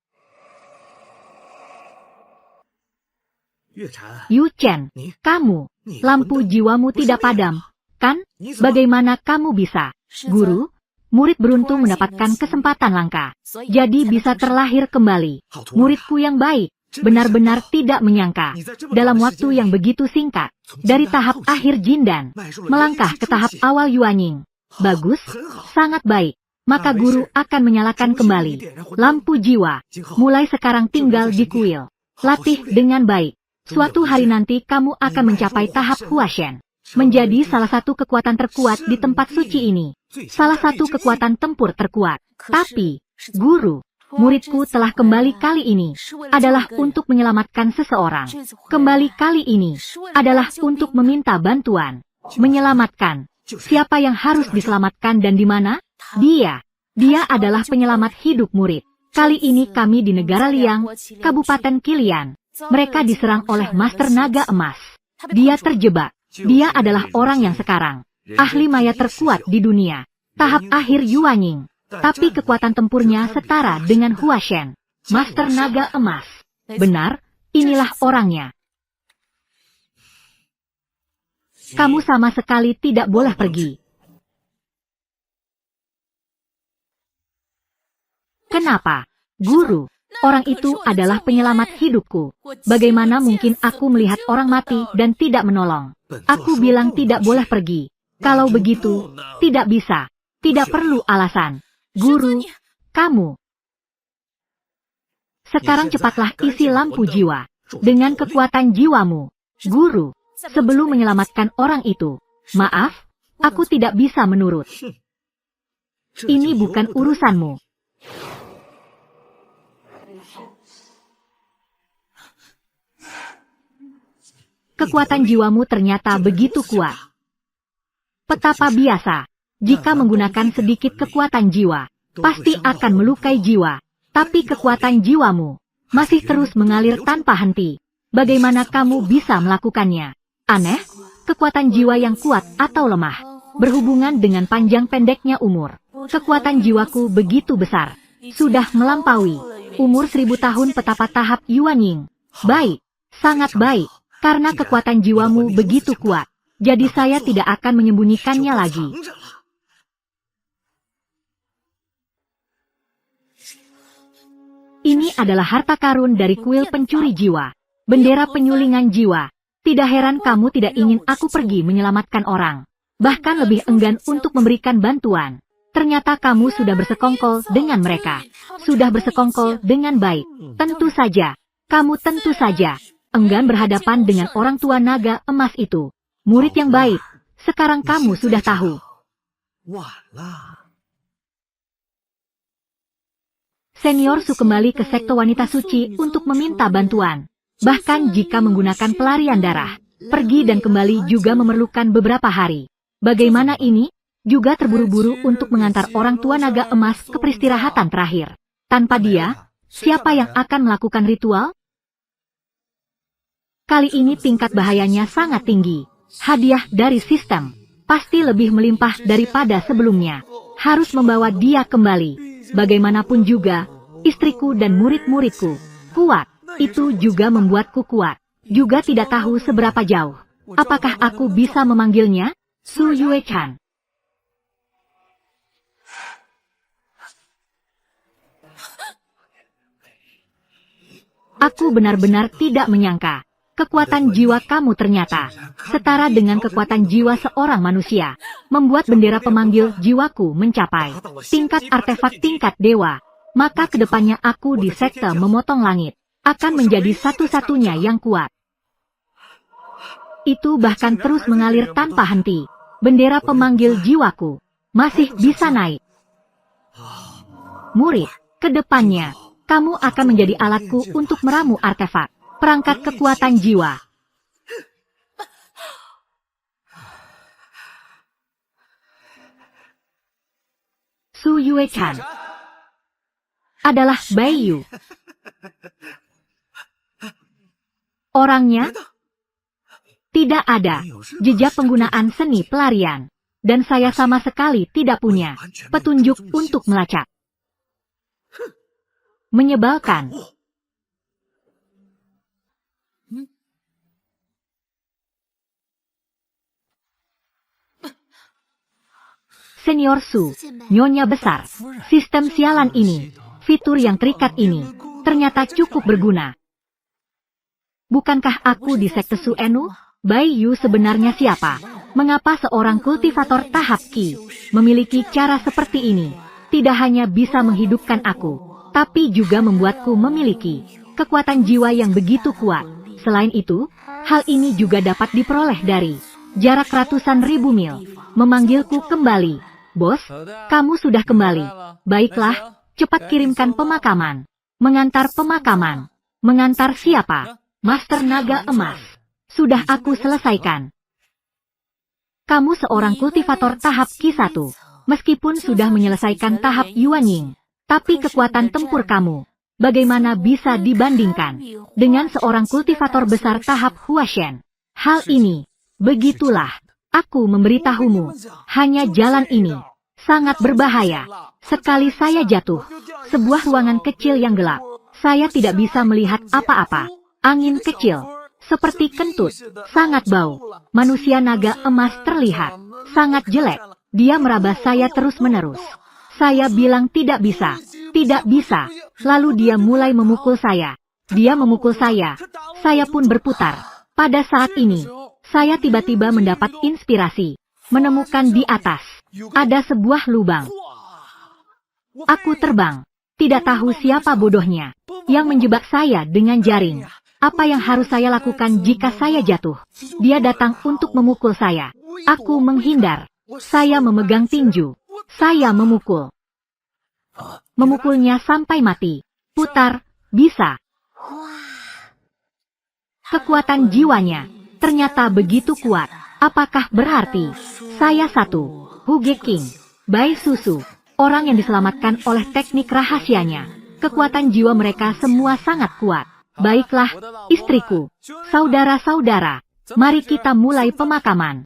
Yu Chen, kamu, lampu jiwamu tidak padam, kan? Bagaimana kamu bisa? Guru, murid beruntung mendapatkan kesempatan langka. Jadi bisa terlahir kembali. Muridku yang baik, benar-benar tidak menyangka. Dalam waktu yang begitu singkat, dari tahap akhir Jindan, melangkah ke tahap awal Yuanying. Bagus, sangat baik. Maka guru akan menyalakan kembali lampu jiwa. Mulai sekarang tinggal di kuil. Latih dengan baik. Suatu hari nanti kamu akan mencapai tahap Huashen. Menjadi salah satu kekuatan terkuat di tempat suci ini. Salah satu kekuatan tempur terkuat. Tapi, guru, muridku telah kembali kali ini adalah untuk menyelamatkan seseorang. Kembali kali ini adalah untuk meminta bantuan. Menyelamatkan. Siapa yang harus diselamatkan dan di mana? Dia adalah penyelamat hidup murid. Kali ini kami di negara Liang, Kabupaten Qilian. Mereka diserang oleh Master Naga Emas. Dia terjebak. Dia adalah orang yang sekarang ahli maya terkuat di dunia. Tahap akhir Yuanying. Tapi kekuatan tempurnya setara dengan Huashen. Master Naga Emas. Benar, inilah orangnya. Kamu sama sekali tidak boleh pergi. Kenapa? Guru, orang itu adalah penyelamat hidupku. Bagaimana mungkin aku melihat orang mati dan tidak menolong? Aku bilang tidak boleh pergi. Kalau begitu, tidak bisa. Tidak perlu alasan. Guru, kamu. Sekarang cepatlah isi lampu jiwa. Dengan kekuatan jiwamu. Guru, sebelum menyelamatkan orang itu. Maaf, aku tidak bisa menurut. Ini bukan urusanmu. Kekuatan jiwamu ternyata begitu kuat. Petapa biasa, jika menggunakan sedikit kekuatan jiwa, pasti akan melukai jiwa. Tapi kekuatan jiwamu masih terus mengalir tanpa henti. Bagaimana kamu bisa melakukannya? Aneh, kekuatan jiwa yang kuat atau lemah, berhubungan dengan panjang pendeknya umur. Kekuatan jiwaku begitu besar, sudah melampaui umur 1000 tahun petapa tahap Yuanying. Baik, sangat baik. Karena kekuatan jiwamu begitu kuat, jadi saya tidak akan menyembunyikannya lagi. Ini adalah harta karun dari kuil pencuri jiwa. Bendera penyulingan jiwa. Tidak heran kamu tidak ingin aku pergi menyelamatkan orang. Bahkan lebih enggan untuk memberikan bantuan. Ternyata kamu sudah bersekongkol dengan mereka. Sudah bersekongkol dengan baik. Tentu saja. Kamu tentu saja enggan berhadapan dengan orang tua naga emas itu. Murid yang baik. Sekarang kamu sudah tahu. Senior Su kembali ke sekte wanita suci untuk meminta bantuan. Bahkan jika menggunakan pelarian darah, pergi dan kembali juga memerlukan beberapa hari. Bagaimana ini? Juga terburu-buru untuk mengantar orang tua naga emas ke peristirahatan terakhir. Tanpa dia, siapa yang akan melakukan ritual? Kali ini tingkat bahayanya sangat tinggi. Hadiah dari sistem pasti lebih melimpah daripada sebelumnya. Harus membawa dia kembali. Bagaimanapun juga, istriku dan murid-muridku kuat. Itu juga membuatku kuat. Juga tidak tahu seberapa jauh. Apakah aku bisa memanggilnya? Su Yuechan. Aku benar-benar tidak menyangka. Kekuatan jiwa kamu ternyata setara dengan kekuatan jiwa seorang manusia. Membuat bendera pemanggil jiwaku mencapai tingkat artefak tingkat dewa. Maka kedepannya aku di sekte memotong langit akan menjadi satu-satunya yang kuat. Itu bahkan terus mengalir tanpa henti. Bendera pemanggil jiwaku masih bisa naik. Murid, kedepannya kamu akan menjadi alatku untuk meramu artefak perangkat kekuatan jiwa. Su Yuechan adalah Bai Yu. Orangnya tidak ada jejak penggunaan seni pelarian, dan saya sama sekali tidak punya petunjuk untuk melacak. Menyebalkan. Senior Su, Nyonya besar, sistem sialan ini, fitur yang terikat ini, ternyata cukup berguna. Bukankah aku di sekte Su Enu? Bai Yu sebenarnya siapa? Mengapa seorang kultivator tahap Qi memiliki cara seperti ini? Tidak hanya bisa menghidupkan aku, tapi juga membuatku memiliki kekuatan jiwa yang begitu kuat. Selain itu, hal ini juga dapat diperoleh dari jarak ratusan ribu mil. Memanggilku kembali. Bos, kamu sudah kembali. Baiklah, cepat kirimkan pemakaman. Mengantar pemakaman. Mengantar siapa? Master Naga Emas. Sudah aku selesaikan. Kamu seorang kultivator tahap Qi 1. Meskipun sudah menyelesaikan tahap Yuanying, tapi kekuatan tempur kamu, bagaimana bisa dibandingkan dengan seorang kultivator besar tahap Huashen? Hal ini, begitulah. Aku memberitahumu, hanya jalan ini sangat berbahaya. Sekali saya jatuh, sebuah ruangan kecil yang gelap, saya tidak bisa melihat apa-apa. Angin kecil, seperti kentut, sangat bau. Manusia naga emas terlihat sangat jelek. Dia meraba saya terus-menerus. Saya bilang tidak bisa, tidak bisa. Lalu dia mulai memukul saya. Dia memukul saya pun berputar. Pada saat ini, saya tiba-tiba mendapat inspirasi. Menemukan di atas ada sebuah lubang. Aku terbang. Tidak tahu siapa bodohnya yang menjebak saya dengan jaring. Apa yang harus saya lakukan jika saya jatuh? Dia datang untuk memukul saya. Aku menghindar. Saya memegang tinju. Saya memukul. Memukulnya sampai mati. Putar, bisa. Kekuatan jiwanya ternyata begitu kuat. Apakah berarti saya satu Huge King, Bai Susu, orang yang diselamatkan oleh teknik rahasianya? Kekuatan jiwa mereka semua sangat kuat. Baiklah, istriku, saudara-saudara, mari kita mulai pemakaman.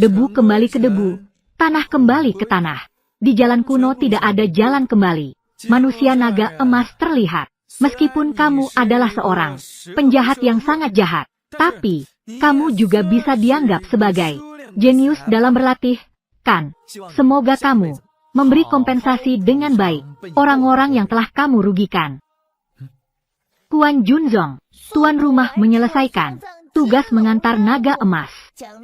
Debu kembali ke debu, tanah kembali ke tanah. Di jalan kuno tidak ada jalan kembali. Manusia naga emas terlihat. Meskipun kamu adalah seorang penjahat yang sangat jahat, tapi kamu juga bisa dianggap sebagai jenius dalam berlatih, kan? Semoga kamu memberi kompensasi dengan baik orang-orang yang telah kamu rugikan. Kuan Junzong, tuan rumah menyelesaikan tugas mengantar naga emas.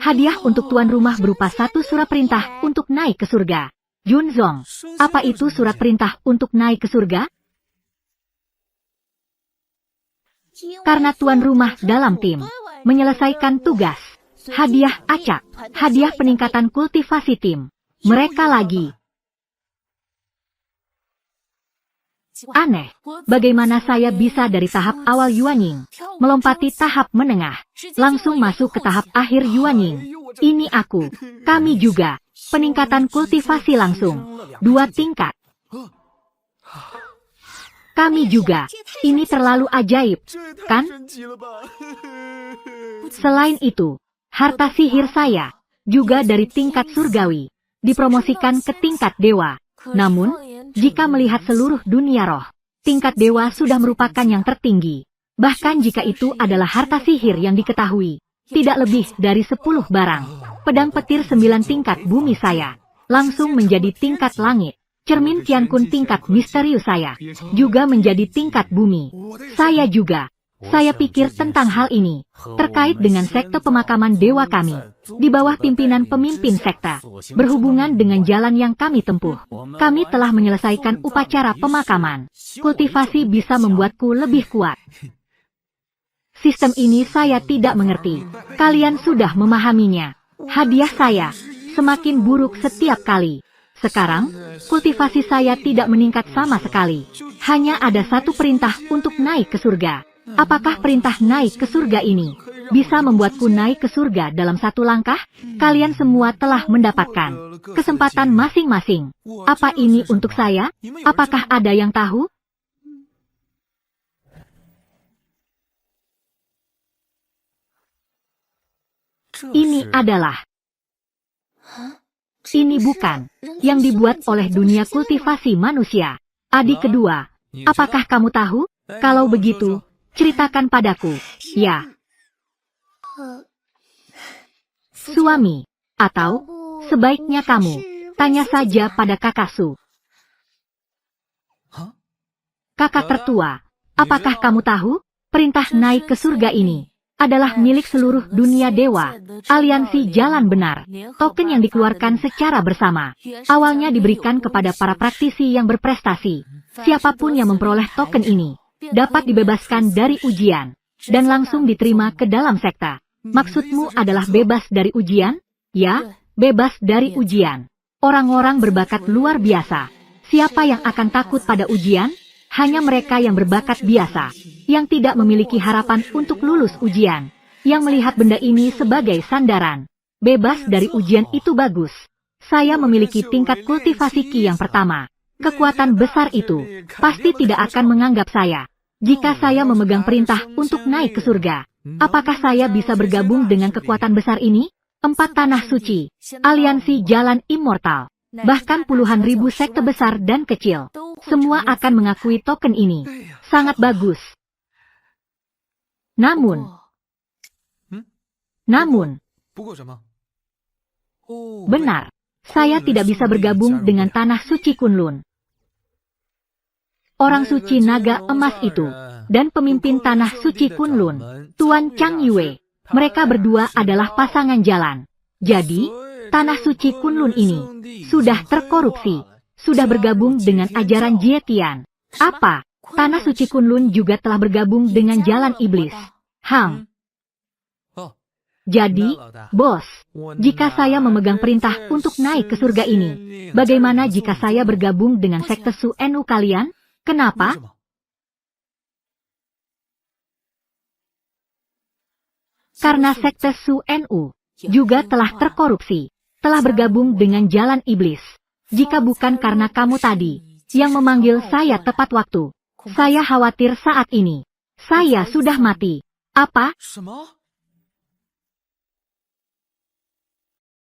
Hadiah untuk tuan rumah berupa satu surat perintah untuk naik ke surga. Junzong, apa itu surat perintah untuk naik ke surga? Karena tuan rumah dalam tim menyelesaikan tugas. Hadiah acak, hadiah peningkatan kultivasi tim. Mereka lagi. Aneh, bagaimana saya bisa dari tahap awal Yuanying, melompati tahap menengah, langsung masuk ke tahap akhir Yuanying. Ini aku, kami juga, peningkatan kultivasi langsung, 2 tingkat. Kami juga, ini terlalu ajaib, kan? Selain itu, harta sihir saya, juga dari tingkat surgawi, dipromosikan ke tingkat dewa. Namun, jika melihat seluruh dunia roh, tingkat dewa sudah merupakan yang tertinggi. Bahkan jika itu adalah harta sihir yang diketahui, tidak lebih dari 10 barang. Pedang petir 9 tingkat bumi saya, langsung menjadi tingkat langit. Cermin Tiankun tingkat misterius saya, juga menjadi tingkat bumi. Saya juga. Saya pikir tentang hal ini, terkait dengan sekte pemakaman dewa kami, di bawah pimpinan pemimpin sekte, berhubungan dengan jalan yang kami tempuh. Kami telah menyelesaikan upacara pemakaman. Kultivasi bisa membuatku lebih kuat. Sistem ini saya tidak mengerti. Kalian sudah memahaminya. Hadiah saya semakin buruk setiap kali. Sekarang, kultivasi saya tidak meningkat sama sekali. Hanya ada satu perintah untuk naik ke surga. Apakah perintah naik ke surga ini bisa membuatku naik ke surga dalam satu langkah? Kalian semua telah mendapatkan kesempatan masing-masing. Apa ini untuk saya? Apakah ada yang tahu? Ini adalah... Ini bukan yang dibuat oleh dunia kultivasi manusia. Adik kedua, apakah kamu tahu? Kalau begitu, ceritakan padaku. Ya. Suami, atau sebaiknya kamu tanya saja pada kakakku. Kakak tertua, apakah kamu tahu? Perintah naik ke surga ini adalah milik seluruh dunia dewa, aliansi jalan benar. Token yang dikeluarkan secara bersama, awalnya diberikan kepada para praktisi yang berprestasi. Siapapun yang memperoleh token ini, dapat dibebaskan dari ujian, dan langsung diterima ke dalam sekte. Maksudmu adalah bebas dari ujian? Ya, bebas dari ujian. Orang-orang berbakat luar biasa. Siapa yang akan takut pada ujian? Hanya mereka yang berbakat biasa, yang tidak memiliki harapan untuk lulus ujian, yang melihat benda ini sebagai sandaran. Bebas dari ujian itu bagus. Saya memiliki tingkat kultivasi Ki yang pertama. Kekuatan besar itu pasti tidak akan menganggap saya. Jika saya memegang perintah untuk naik ke surga, apakah saya bisa bergabung dengan kekuatan besar ini? 4 tanah suci, aliansi jalan immortal, bahkan puluhan ribu sekte besar dan kecil, semua akan mengakui token ini. Sangat bagus. Namun, benar, saya tidak bisa bergabung dengan tanah suci Kunlun. Orang suci naga emas itu, dan pemimpin tanah suci Kunlun, Tuan Chang Yue, mereka berdua adalah pasangan jalan. Jadi, tanah suci Kunlun ini sudah terkorupsi, sudah bergabung dengan ajaran Jietian. Apa? Tanah suci Kunlun juga telah bergabung dengan jalan iblis. Jadi, bos, jika saya memegang perintah untuk naik ke surga ini, bagaimana jika saya bergabung dengan sekte Su Nu kalian? Kenapa? Karena sekte Su Nu juga telah terkorupsi, telah bergabung dengan jalan iblis. Jika bukan karena kamu tadi yang memanggil saya tepat waktu, saya khawatir saat ini saya sudah mati. Apa?